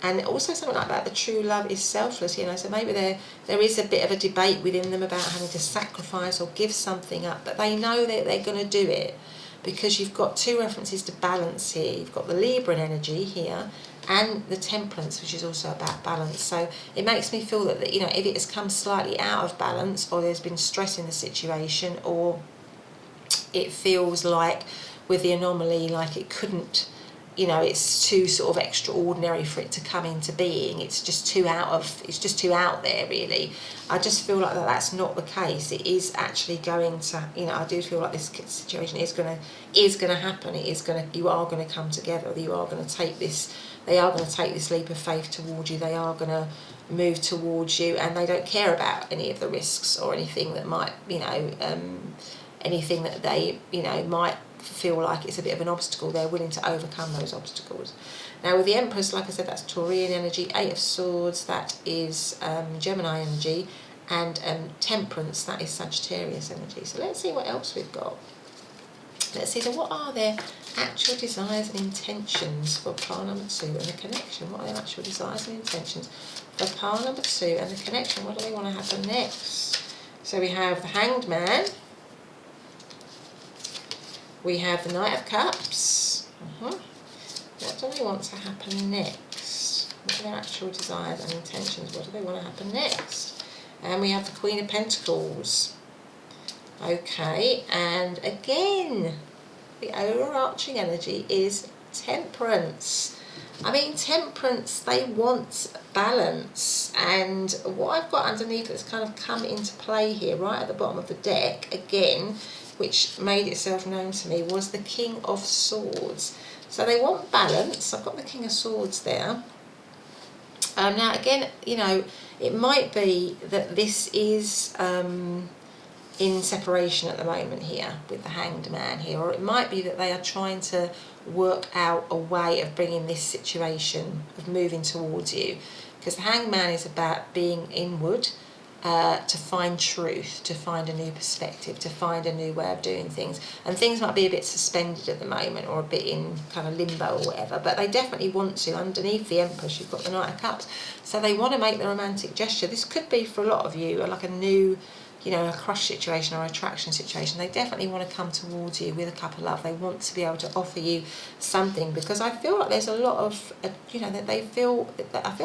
And also something like that, the true love is selfless, so maybe there is a bit of a debate within them about having to sacrifice or give something up, but they know that they're going to do it, because you've got two references to balance here. You've got the Libran energy here and the Temperance, which is also about balance. So it makes me feel that, if it has come slightly out of balance, or there's been stress in the situation, or it feels like with the anomaly, like it couldn't, it's too sort of extraordinary for it to come into being. It's just too out there, really. I just feel like that's not the case. It is actually going to, I do feel like this situation is going to happen. You are going to come together. You are going to take this. They are going to take this leap of faith towards you. They are going to move towards you, and they don't care about any of the risks or anything that might, anything that they, might feel like it's a bit of an obstacle. They're willing to overcome those obstacles. Now with the Empress, like I said, that's Taurian energy. Eight of Swords, that is Gemini energy, and Temperance, that is Sagittarius energy. So let's see what else we've got. Let's see, so what are their actual desires and intentions for pile number 2 and the connection? What are their actual desires and intentions for pile number 2 and the connection? What do they want to happen next? So we have the Hanged Man. We have the Knight of Cups. What do they want to happen next? What are their actual desires and intentions? What do they want to happen next? And we have the Queen of Pentacles. Okay, and again, the overarching energy is Temperance. I mean, Temperance, they want balance. And what I've got underneath that's kind of come into play here, right at the bottom of the deck, again, which made itself known to me, was the King of Swords. So they want balance. I've got the King of Swords there. Now again, it might be that this is in separation at the moment here with the Hanged Man here, or it might be that they are trying to work out a way of bringing this situation, of moving towards you, because the Hanged Man is about being inward, to find truth, to find a new perspective, to find a new way of doing things. And things might be a bit suspended at the moment, or a bit in kind of limbo or whatever, but they definitely want to. Underneath the Empress, you've got the Knight of Cups. So they want to make the romantic gesture. This could be, for a lot of you, like a new, a crush situation or attraction situation. They definitely want to come towards you with a cup of love. They want to be able to offer you something, because I feel like there's a lot of, that I feel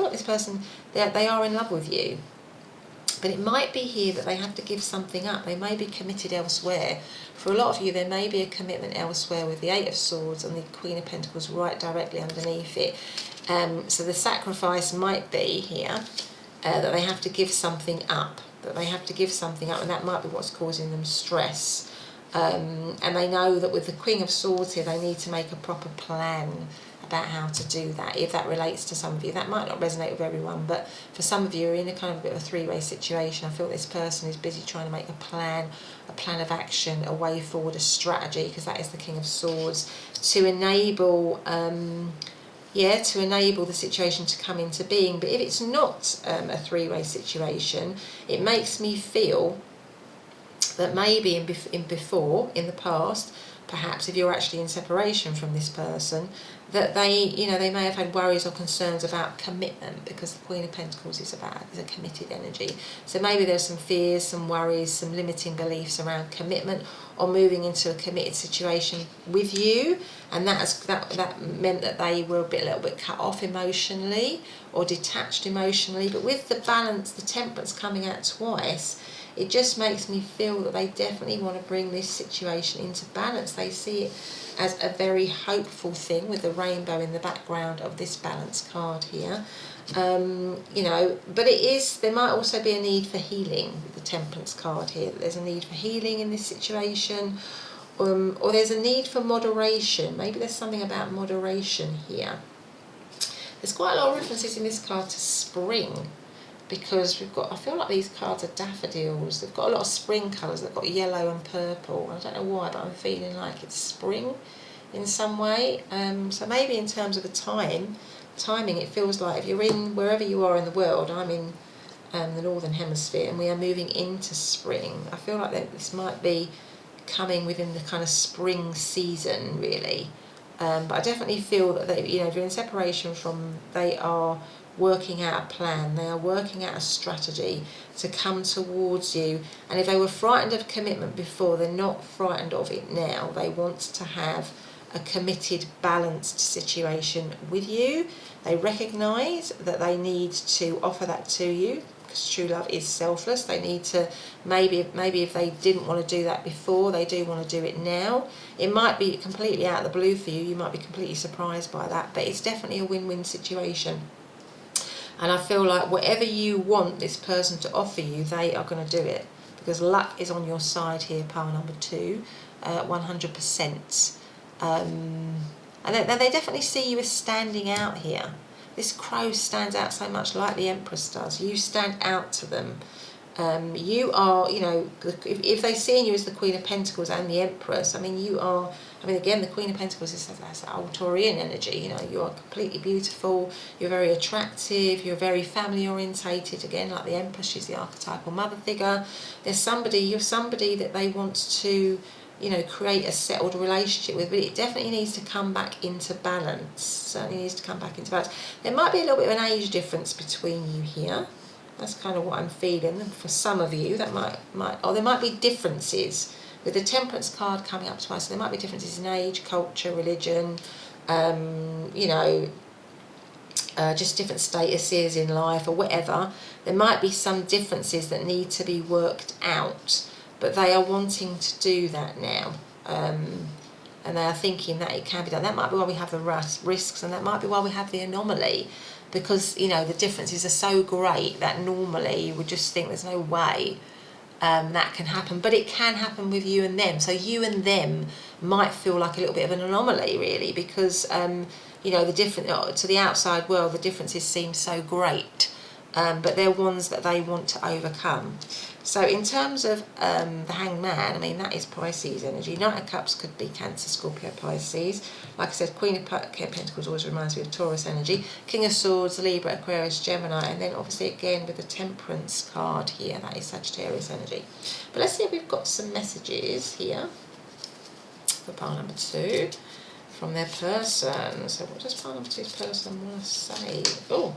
like this person, they are in love with you. But it might be here that they have to give something up. They may be committed elsewhere. For a lot of you, there may be a commitment elsewhere with the Eight of Swords and the Queen of Pentacles right directly underneath it. So the sacrifice might be here that they have to give something up. And that might be what's causing them stress. And they know that with the Queen of Swords here, they need to make a proper plan about how to do that. If that relates to some of you, that might not resonate with everyone, but for some of you, are in a kind of a bit of a three-way situation. I feel this person is busy trying to make a plan of action, a way forward, a strategy, because that is the King of Swords, to enable the situation to come into being. But if it's not a three-way situation, it makes me feel that maybe in the past, perhaps if you're actually in separation from this person, that they may have had worries or concerns about commitment, because the Queen of Pentacles is a committed energy. So maybe there's some fears, some worries, some limiting beliefs around commitment or moving into a committed situation with you, and that meant that they were a little bit cut off emotionally or detached emotionally. But with the balance, the Temperance coming out twice, it just makes me feel that they definitely want to bring this situation into balance. They see it as a very hopeful thing, with the rainbow in the background of this balance card here. But there might also be a need for healing with the Temperance card here. There's a need for healing in this situation, or there's a need for moderation. Maybe there's something about moderation here. There's quite a lot of references in this card to spring, because I feel like these cards are daffodils. They've got a lot of spring colours. They've got yellow and purple. I don't know why, but I'm feeling like it's spring in some way. So maybe in terms of timing, it feels like if you're in, wherever you are in the world, I'm in the Northern Hemisphere, and we are moving into spring. I feel like this might be coming within the kind of spring season, really. But I definitely feel that if you're in separation from, they are working out a plan, they are working out a strategy to come towards you. And if they were frightened of commitment before, they're not frightened of it now. They want to have a committed, balanced situation with you. They recognise that they need to offer that to you, because true love is selfless. They need to, maybe if they didn't want to do that before, they do want to do it now. It might be completely out of the blue for you. You might be completely surprised by that, but it's definitely a win-win situation. And I feel like whatever you want this person to offer you, they are going to do it, because luck is on your side here, pile number 2, 100%. And they definitely see you as standing out here. This crow stands out so much, like the Empress does. You stand out to them. You are, if they see you as the Queen of Pentacles and the Empress, again, the Queen of Pentacles is that Taurian energy. You are completely beautiful, you're very attractive, you're very family orientated. Again, like the Empress, she's the archetypal mother figure. You're somebody that they want to, create a settled relationship with, but it definitely needs to come back into balance. Certainly needs to come back into balance. There might be a little bit of an age difference between you here. That's kind of what I'm feeling. And for some of you, that there might be differences. With the Temperance card coming up twice, so there might be differences in age, culture, religion, just different statuses in life or whatever. There might be some differences that need to be worked out, but they are wanting to do that now. And they are thinking that it can be done. That might be why we have the risks, and that might be why we have the anomaly, because, the differences are so great that normally you would just think there's no way that can happen, but it can happen with you and them. So you and them might feel like a little bit of an anomaly, really, because to the outside world, the differences seem so great, but they're ones that they want to overcome. So in terms of the Hanged Man, I mean, that is Pisces energy. Knight of Cups could be Cancer, Scorpio, Pisces. Like I said, Queen of Pentacles always reminds me of Taurus energy. King of Swords, Libra, Aquarius, Gemini, and then obviously again with the Temperance card here, that is Sagittarius energy. But let's see if we've got some messages here for pile number 2 from their person. So what does pile number 2's person want to say? Oh,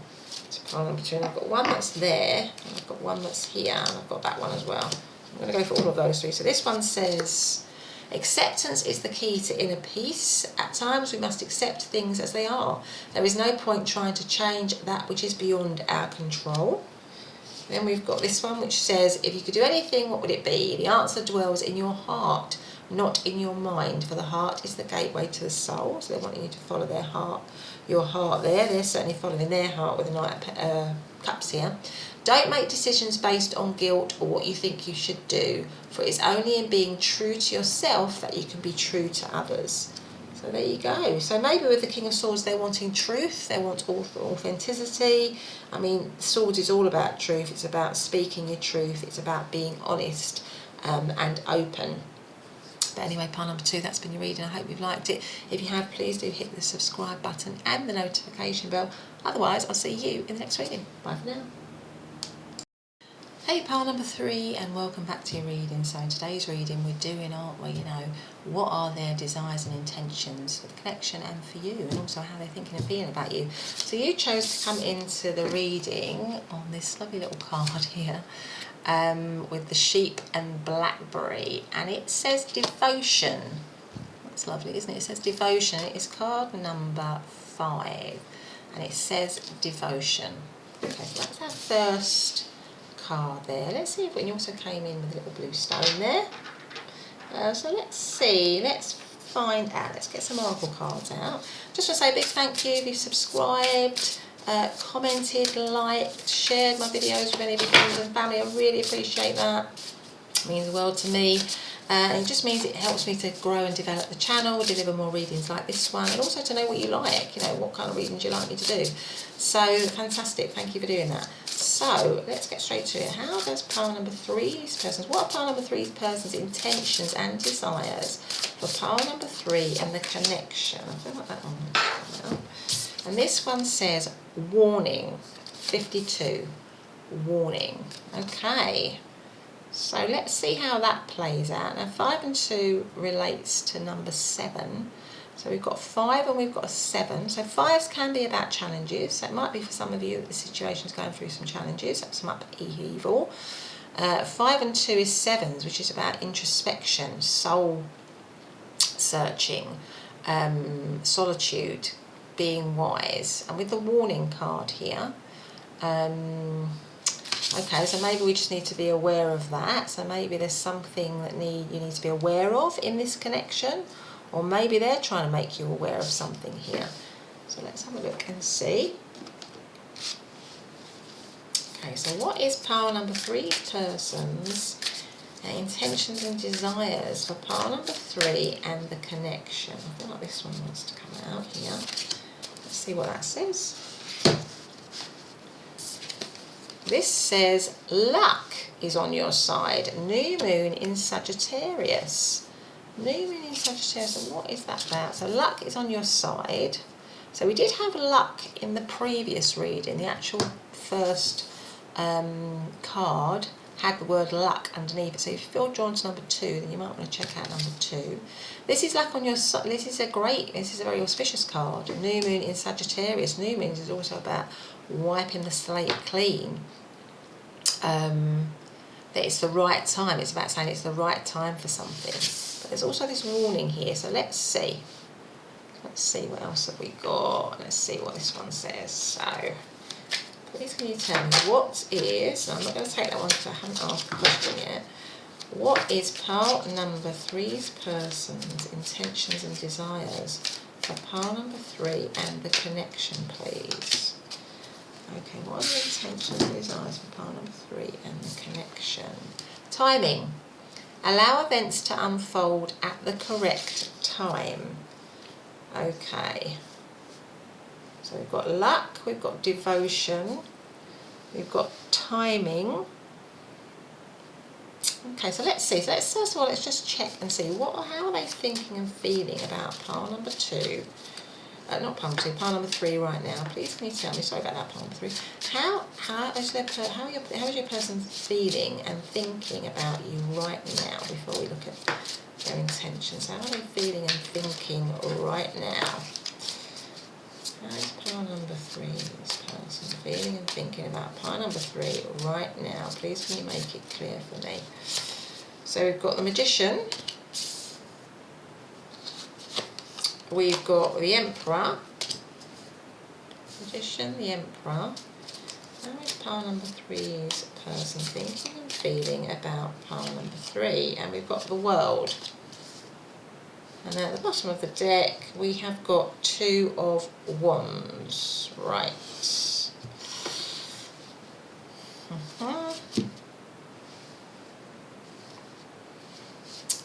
it's pile number 2, and I've got one that's there, and I've got one that's here, and I've got that one as well. I'm going to go for all of those 3. So this one says, acceptance is the key to inner peace. At times we must accept things as they are. There is no point trying to change that which is beyond our control. Then we've got this one which says, if you could do anything, what would it be? The answer dwells in your heart, not in your mind, for the heart is the gateway to the soul. So they're wanting you to follow their heart, your heart there. They're certainly following their heart with the Knight of Cups here. Don't make decisions based on guilt or what you think you should do, for it's only in being true to yourself that you can be true to others. So there you go. So maybe with the King of Swords, they're wanting truth, they want authenticity. I mean, Swords is all about truth. It's about speaking your truth. It's about being honest and open. But anyway, pile number 2, that's been your reading. I hope you've liked it. If you have, please do hit the subscribe button and the notification bell. Otherwise, I'll see you in the next reading. Bye for now. Hey, pile number 3, and welcome back to your reading. So today's reading we're doing, aren't we, what are their desires and intentions for the connection and for you, and also how they're thinking and feeling about you. So you chose to come into the reading on this lovely little card here, with the sheep and Blackberry, and it says devotion. That's lovely, isn't it? It says devotion. It is card number 5, and it says devotion. Okay, so that's our first card there. Let's see if we also came in with a little blue stone there. So let's see, let's find out. Let's get some oracle cards out. Just want to say a big thank you if you've subscribed, commented, liked, shared my videos with any of your friends and family. I really appreciate that. It means the world to me. It just means it helps me to grow and develop the channel, deliver more readings like this one, and also to know what you like, what kind of readings you like me to do. So fantastic, thank you for doing that. So let's get straight to it. How does pile number 3's persons, what are pile number 3's persons' intentions and desires for pile number 3 and the connection? I feel like that one might come out. And this one says warning, 52, warning. Okay. So let's see how that plays out. Now 5 and 2 relates to number 7. So we've got 5 and we've got a 7. So 5s can be about challenges. So it might be for some of you that the situation's going through some challenges, some upheaval. 5 and 2 is 7s, which is about introspection, soul searching, solitude, being wise. And with the warning card here, okay, so maybe we just need to be aware of that. So maybe there's something that you need to be aware of in this connection, or maybe they're trying to make you aware of something here. So let's have a look and see. Okay, so what is pile number 3's persons' intentions and desires for pile number 3 and the connection? I feel like this one wants to come out here. Let's see what that says. This says luck is on your side. New moon in Sagittarius. New moon in Sagittarius. So what is that about? So luck is on your side. So we did have luck in the previous reading. The actual first card had the word luck underneath it. So if you feel drawn to number 2, then you might want to check out number 2. This is luck on your side. This is a very auspicious card. New moon in Sagittarius. New moon is also about wiping the slate clean. That it's the right time. It's about saying it's the right time for something. But there's also this warning here. So let's see. Let's see what else have we got. Let's see what this one says. So please can you tell me what is, and I'm not going to take that one because I haven't asked the question yet. What is pile number 3's persons' intentions and desires for pile number 3 and the connection, please? Okay, what are the intentions and desires for pile number 3 and the connection? Timing. Allow events to unfold at the correct time. Okay. So we've got luck, we've got devotion, we've got timing, Okay, so let's see. So let's first of all, let's just check and see how are they thinking and feeling about pile number 2. Not pile number 2, pile number 3 right now. Please can you tell me, sorry about that, pile number 3. How is your person feeling and thinking about you right now before we look at their intentions? How are they feeling and thinking right now? How is pile number 3, this person feeling and thinking about pile number 3 right now? Please can you make it clear for me? So we've got the Magician, we've got the Emperor, Magician, the Emperor. How is pile number 3's person thinking and feeling about pile number 3? And we've got the World. And at the bottom of the deck, we have got 2 of Wands. Right.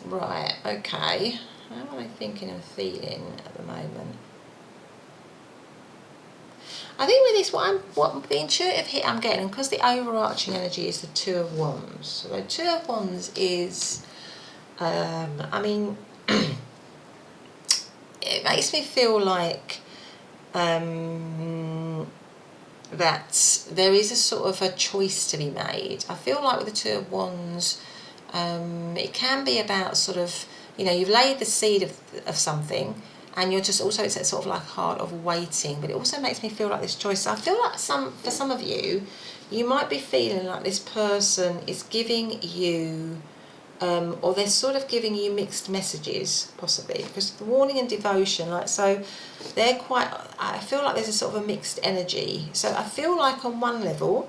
Right, okay. How am I thinking and feeling at the moment? I think with this, what the intuitive hit I'm getting, because the overarching energy is the 2 of Wands. So the 2 of Wands is, I mean, it makes me feel like that there is a sort of a choice to be made. I feel like with the 2 of Wands, it can be about sort of, you know, you've laid the seed of something, and you're just also, it's that sort of like heart of waiting, but it also makes me feel like this choice. So I feel like for some of you, you might be feeling like this person is giving you, or they're sort of giving you mixed messages, possibly, because the warning and devotion, like, so they're quite, I feel like there's a sort of a mixed energy. So I feel like on one level,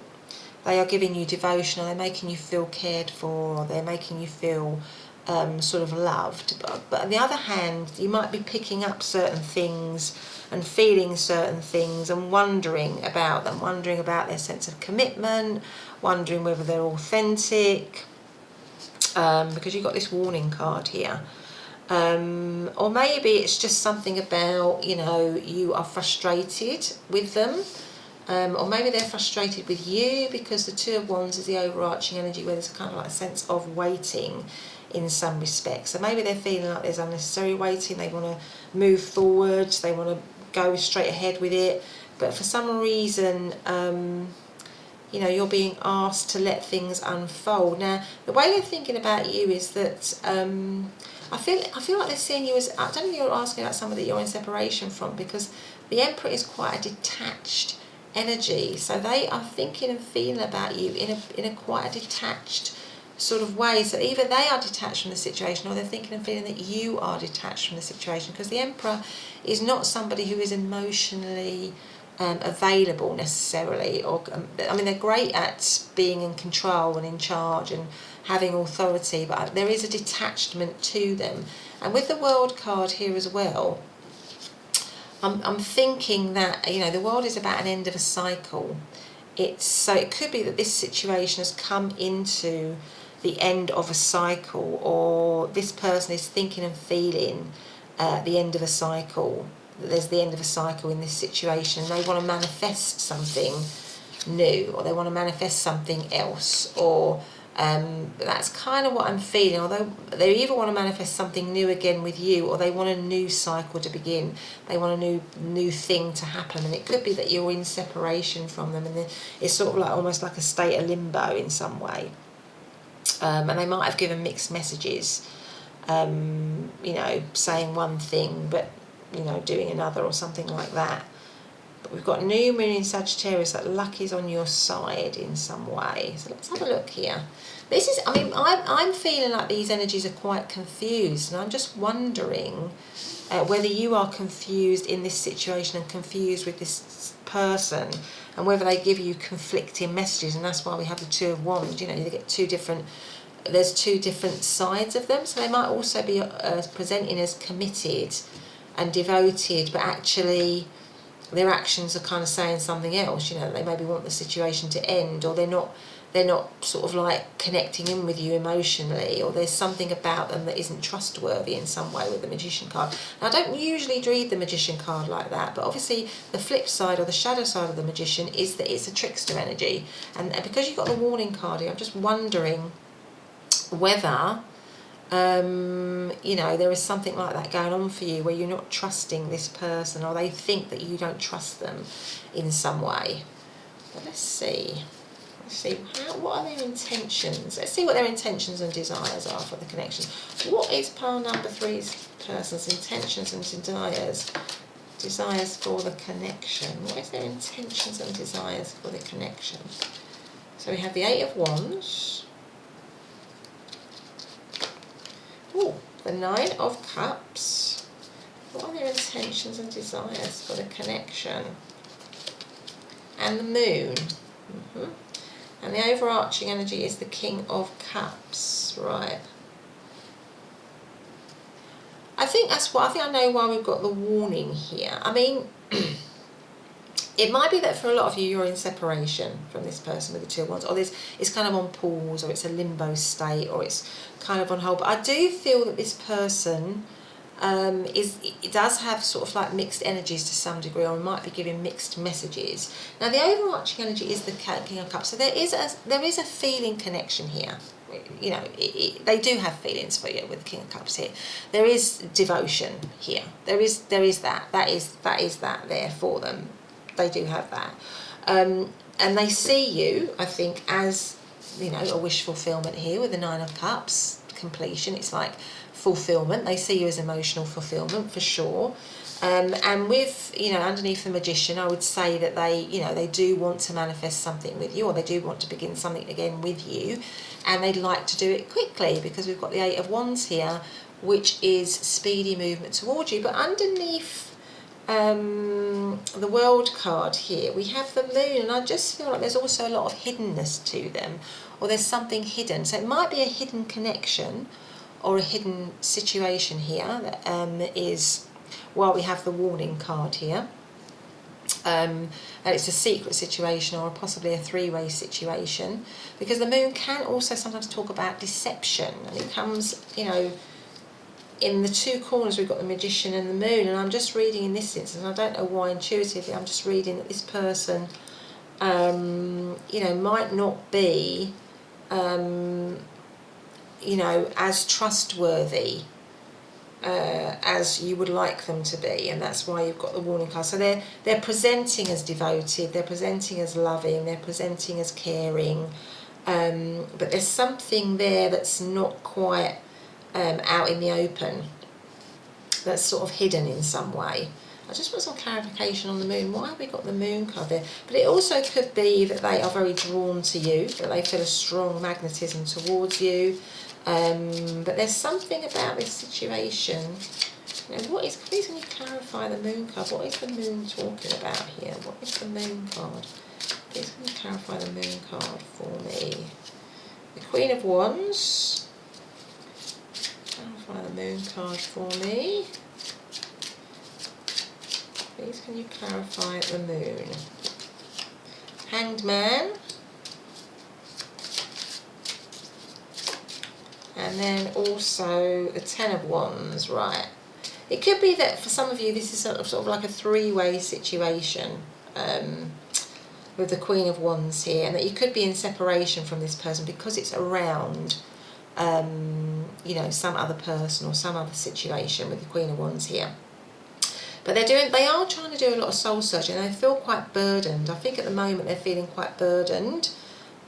they are giving you devotion, or they're making you feel cared for, or they're making you feel sort of loved. But on the other hand, you might be picking up certain things and feeling certain things and wondering about them, wondering about their sense of commitment, wondering whether they're authentic, because you've got this warning card here. Or maybe it's just something about, you know, you are frustrated with them. Or maybe they're frustrated with you, because the 2 of Wands is the overarching energy where there's kind of like a sense of waiting in some respects. So maybe they're feeling like there's unnecessary waiting, they want to move forward, they want to go straight ahead with it, but for some reason, you know, you're being asked to let things unfold. Now, the way they're thinking about you is that I feel like they're seeing you as, I don't know if you're asking about somebody that you're in separation from, because the Emperor is quite a detached energy, so they are thinking and feeling about you in a quite a detached sort of way. So either they are detached from the situation, or they're thinking and feeling that you are detached from the situation, because the Emperor is not somebody who is emotionally available necessarily, or I mean, they're great at being in control and in charge and having authority, but there is a detachment to them. And with the World card here as well, I'm thinking that, you know, the World is about an end of a cycle. So it could be that this situation has come into the end of a cycle, or this person is thinking and feeling the end of a cycle. There's the end of a cycle in this situation, and they want to manifest something new, or they want to manifest something else, or that's kind of what I'm feeling. Although they either want to manifest something new again with you, or they want a new cycle to begin. They want a new thing to happen, and it could be that you're in separation from them, and it's sort of like almost like a state of limbo in some way. And they might have given mixed messages, you know, saying one thing but, you know, doing another, or something like that. But we've got new moon in Sagittarius, that luck is on your side in some way. So let's have a look here. This is, I mean, I'm feeling like these energies are quite confused, and I'm just wondering whether you are confused in this situation and confused with this person, and whether they give you conflicting messages. And that's why we have the 2 of Wands. You know, you get there's two different sides of them. So they might also be presenting as committed and devoted, but actually their actions are kind of saying something else. You know, they maybe want the situation to end, or they're not sort of like connecting in with you emotionally, or there's something about them that isn't trustworthy in some way with the Magician card. Now, I don't usually read the Magician card like that, but obviously the flip side, or the shadow side of the Magician, is that it's a trickster energy. And because you've got the warning card here, I'm just wondering whether you know, there is something like that going on for you where you're not trusting this person, or they think that you don't trust them in some way. But let's see. What are their intentions? Let's see what their intentions and desires are for the connection. What is pile number 3's person's intentions and desires for the connection? What is their intentions and desires for the connection? So we have the 8 of Wands. Oh, the 9 of Cups. What are their intentions and desires for the connection? And the Moon. And the overarching energy is the King of Cups, right? I think I know why we've got the warning here. I mean, it might be that for a lot of you, you're in separation from this person with the 2 of Wands, or it's kind of on pause, or it's a limbo state, or it's kind of on hold. But I do feel that this person it does have sort of like mixed energies to some degree, or might be giving mixed messages. Now the overarching energy is the King of Cups, so there is a feeling connection here. You know, they do have feelings for you with the King of Cups here. There is devotion here. There is that there for them. They do have that, and they see you, I think, as, you know, a wish fulfillment here with the 9 of Cups, completion. It's like fulfillment. They see you as emotional fulfillment for sure. And with, you know, underneath the Magician, I would say that they do want to manifest something with you, or they do want to begin something again with you, and they'd like to do it quickly, because we've got the 8 of Wands here, which is speedy movement towards you. But underneath the World card here, we have the Moon, and I just feel like there's also a lot of hiddenness to them, or there's something hidden. So it might be a hidden connection or a hidden situation here that is, while we have the warning card here, and it's a secret situation, or possibly a 3-way situation, because the Moon can also sometimes talk about deception, and it comes, you know, in the 2 corners. We've got the Magician and the Moon, and I'm just reading in this instance, I don't know why intuitively, I'm just reading that this person, you know, might not be, you know, as trustworthy as you would like them to be, and that's why you've got the warning card. So they're presenting as devoted, they're presenting as loving, they're presenting as caring, but there's something there that's not quite out in the open, that's sort of hidden in some way. I just want some clarification on the Moon. Why have we got the Moon card there? But it also could be that they are very drawn to you, that they feel a strong magnetism towards you. But there's something about this situation. You know, please can you clarify the Moon card? What is the Moon talking about here? What is the Moon card? Please can you clarify the Moon card for me? The Queen of Wands. Clarify the Moon card for me. Please can you clarify the Moon? Hanged Man. And then also the 10 of Wands, right. It could be that for some of you this is sort of like a 3-way situation with the Queen of Wands here, and that you could be in separation from this person because it's around you know, some other person or some other situation with the Queen of Wands here. But they are trying to do a lot of soul searching. They feel quite burdened. I think at the moment they're feeling quite burdened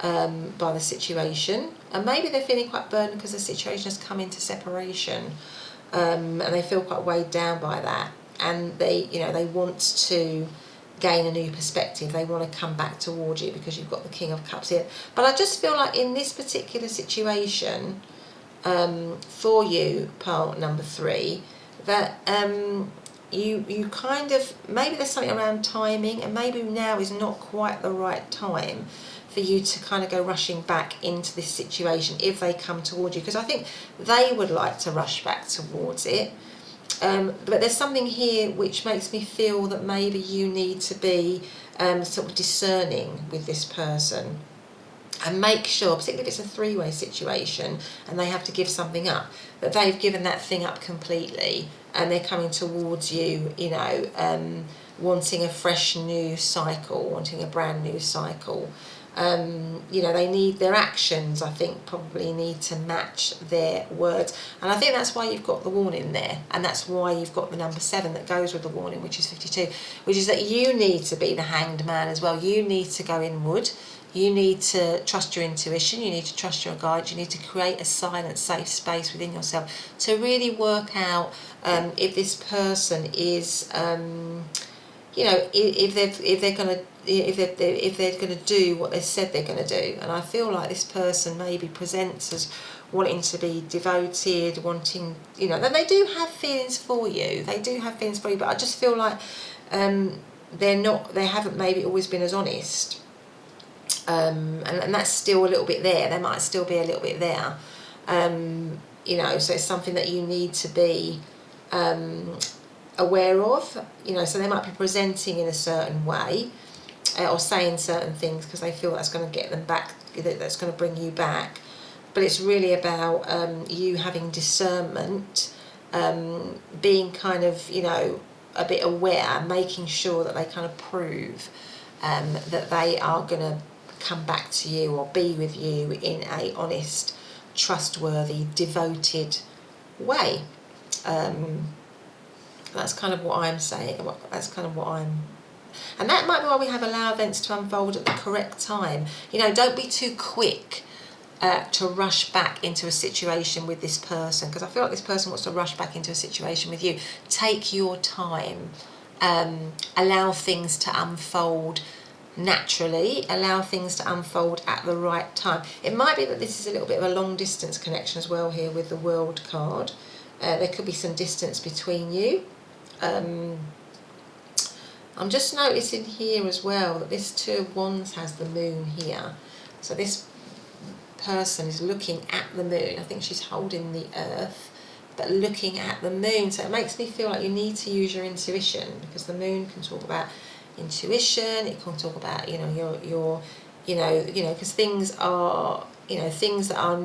by the situation, and maybe they're feeling quite burdened because the situation has come into separation, and they feel quite weighed down by that. And they want to gain a new perspective. They want to come back towards you because you've got the King of Cups here. But I just feel like in this particular situation, for you, pile number 3, that you kind of, maybe there's something around timing, and maybe now is not quite the right time for you to kind of go rushing back into this situation if they come towards you, because I think they would like to rush back towards it. But there's something here which makes me feel that maybe you need to be sort of discerning with this person, and make sure, particularly if it's a 3-way situation and they have to give something up, that they've given that thing up completely and they're coming towards you, you know, wanting a fresh new cycle, wanting a brand new cycle. You know, they need their actions, I think, probably need to match their words. And I think that's why you've got the warning there. And that's why you've got the number 7 that goes with the warning, which is 52, which is that you need to be the hanged man as well. You need to go inward. You need to trust your intuition. You need to trust your guide. You need to create a silent, safe space within yourself to really work out if this person is, you know, if they're going to, if they're going to do what they said they're going to do. And I feel like this person maybe presents as wanting to be devoted, wanting, you know, and they do have feelings for you. They do have feelings for you, but I just feel like they haven't maybe always been as honest. And that's still a little bit there. There might still be a little bit there. You know, so it's something that you need to be aware of. You know, so they might be presenting in a certain way or saying certain things because they feel that's going to get them back, that's going to bring you back. But it's really about you having discernment, being kind of, you know, a bit aware, making sure that they kind of prove that they are going to come back to you or be with you in a honest, trustworthy, devoted way. That's kind of what I'm saying. That's kind of what I'm... And that might be why we have allow events to unfold at the correct time. You know, don't be too quick to rush back into a situation with this person, because I feel like this person wants to rush back into a situation with you. Take your time. Allow things to unfold naturally, allow things to unfold at the right time. It might be that this is a little bit of a long distance connection as well here with the World card. There could be some distance between you. I'm just noticing here as well that this 2 of Wands has the moon here. So this person is looking at the moon. I think she's holding the earth, but looking at the moon. So it makes me feel like you need to use your intuition, because the moon can talk about intuition. It can talk about, you know, your you know, because things are, you know, things that are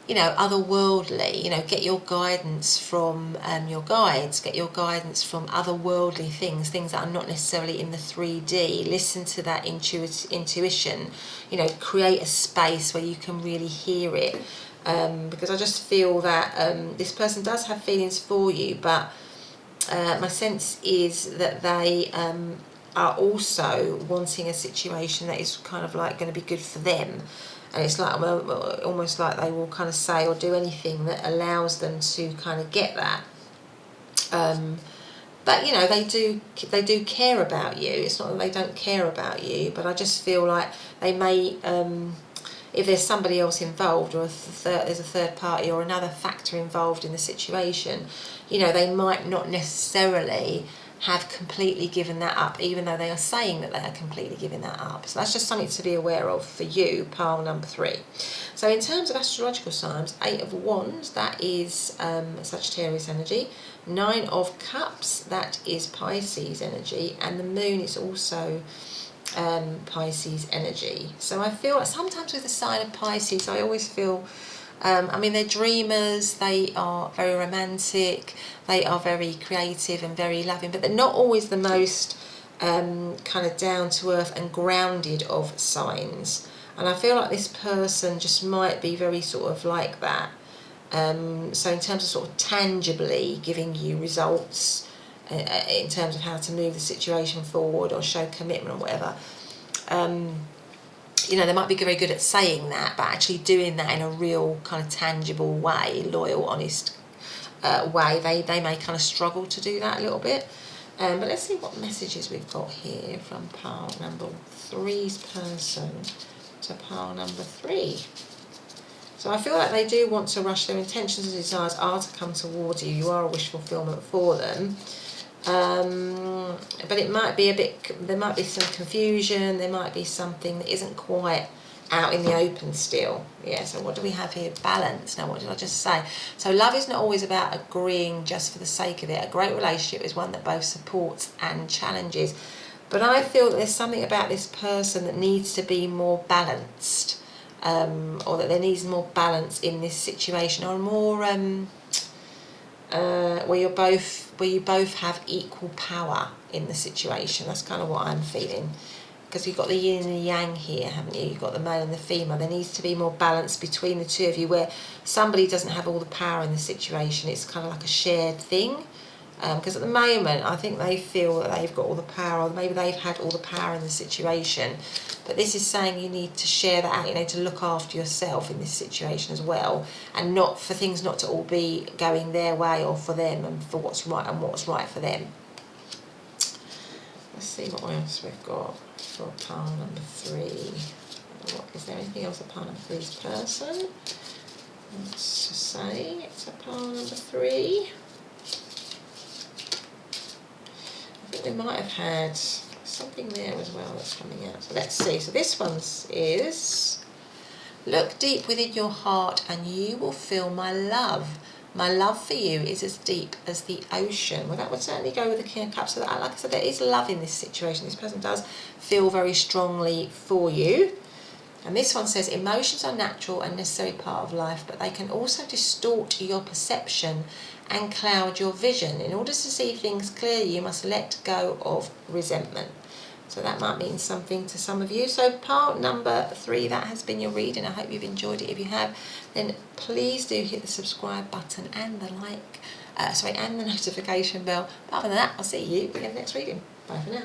you know, otherworldly. You know, get your guidance from your guides, get your guidance from otherworldly things that are not necessarily in the 3D. Listen to that intuition, you know, create a space where you can really hear it, because I just feel that this person does have feelings for you, but my sense is that they are also wanting a situation that is kind of like going to be good for them. And it's like, well, almost like they will kind of say or do anything that allows them to kind of get that. But, you know, they do care about you. It's not that they don't care about you, but I just feel like they may, if there's somebody else involved, or there's a third party or another factor involved in the situation, you know, they might not necessarily have completely given that up, even though they are saying that they are completely giving that up. So that's just something to be aware of for you, pile number 3. So in terms of astrological signs, 8 of Wands, that is Sagittarius energy. 9 of Cups, that is Pisces energy. And the moon is also Pisces energy. So I feel like sometimes with the sign of Pisces, I always feel, I mean, they're dreamers, they are very romantic, they are very creative and very loving, but they're not always the most kind of down to earth and grounded of signs. And I feel like this person just might be very sort of like that. So in terms of sort of tangibly giving you results, in terms of how to move the situation forward or show commitment or whatever, you know, they might be very good at saying that, but actually doing that in a real kind of tangible way, loyal, honest way, they may kind of struggle to do that a little bit. But let's see what messages we've got here from pile number 3's person to pile number 3. So I feel like they do want to rush. Their intentions and desires are to come towards you. You are a wish fulfillment for them. But it might be a bit, there might be some confusion, there might be something that isn't quite out in the open still. Yeah, so what do we have here? Balance. Now, what did I just say? So love is not always about agreeing just for the sake of it. A great relationship is one that both supports and challenges. But I feel that there's something about this person that needs to be more balanced, or that there needs more balance in this situation, or more where you both have equal power in the situation. That's kind of what I'm feeling. because you've got the yin and the yang here, haven't you? You've got the male and the female. There needs to be more balance between the two of you, where somebody doesn't have all the power in the situation. It's kind of like a shared thing. Because at the moment, I think they feel that they've got all the power, or maybe they've had all the power in the situation. But this is saying you need to share that out, you know, to look after yourself in this situation as well, and not for things not to all be going their way or for them, and for what's right and what's right for them. Let's see what else we've got for pile number 3. Is there anything else a pile number 3's person? Let's just say it's a pile number 3. I think we might have had something there as well that's coming out. So let's see. So this one is, look deep within your heart and you will feel my love. My love for you is as deep as the ocean. Well, that would certainly go with the King of Cups. So that, like I said, there is love in this situation. This person does feel very strongly for you. And this one says, emotions are natural and necessary part of life, but they can also distort your perception and cloud your vision. In order to see things clearly, you must let go of resentment. So that might mean something to some of you. So pile number 3, that has been your reading. I hope you've enjoyed it. If you have, then please do hit the subscribe button and the and the notification bell. But other than that, I'll see you in the next reading. Bye for now.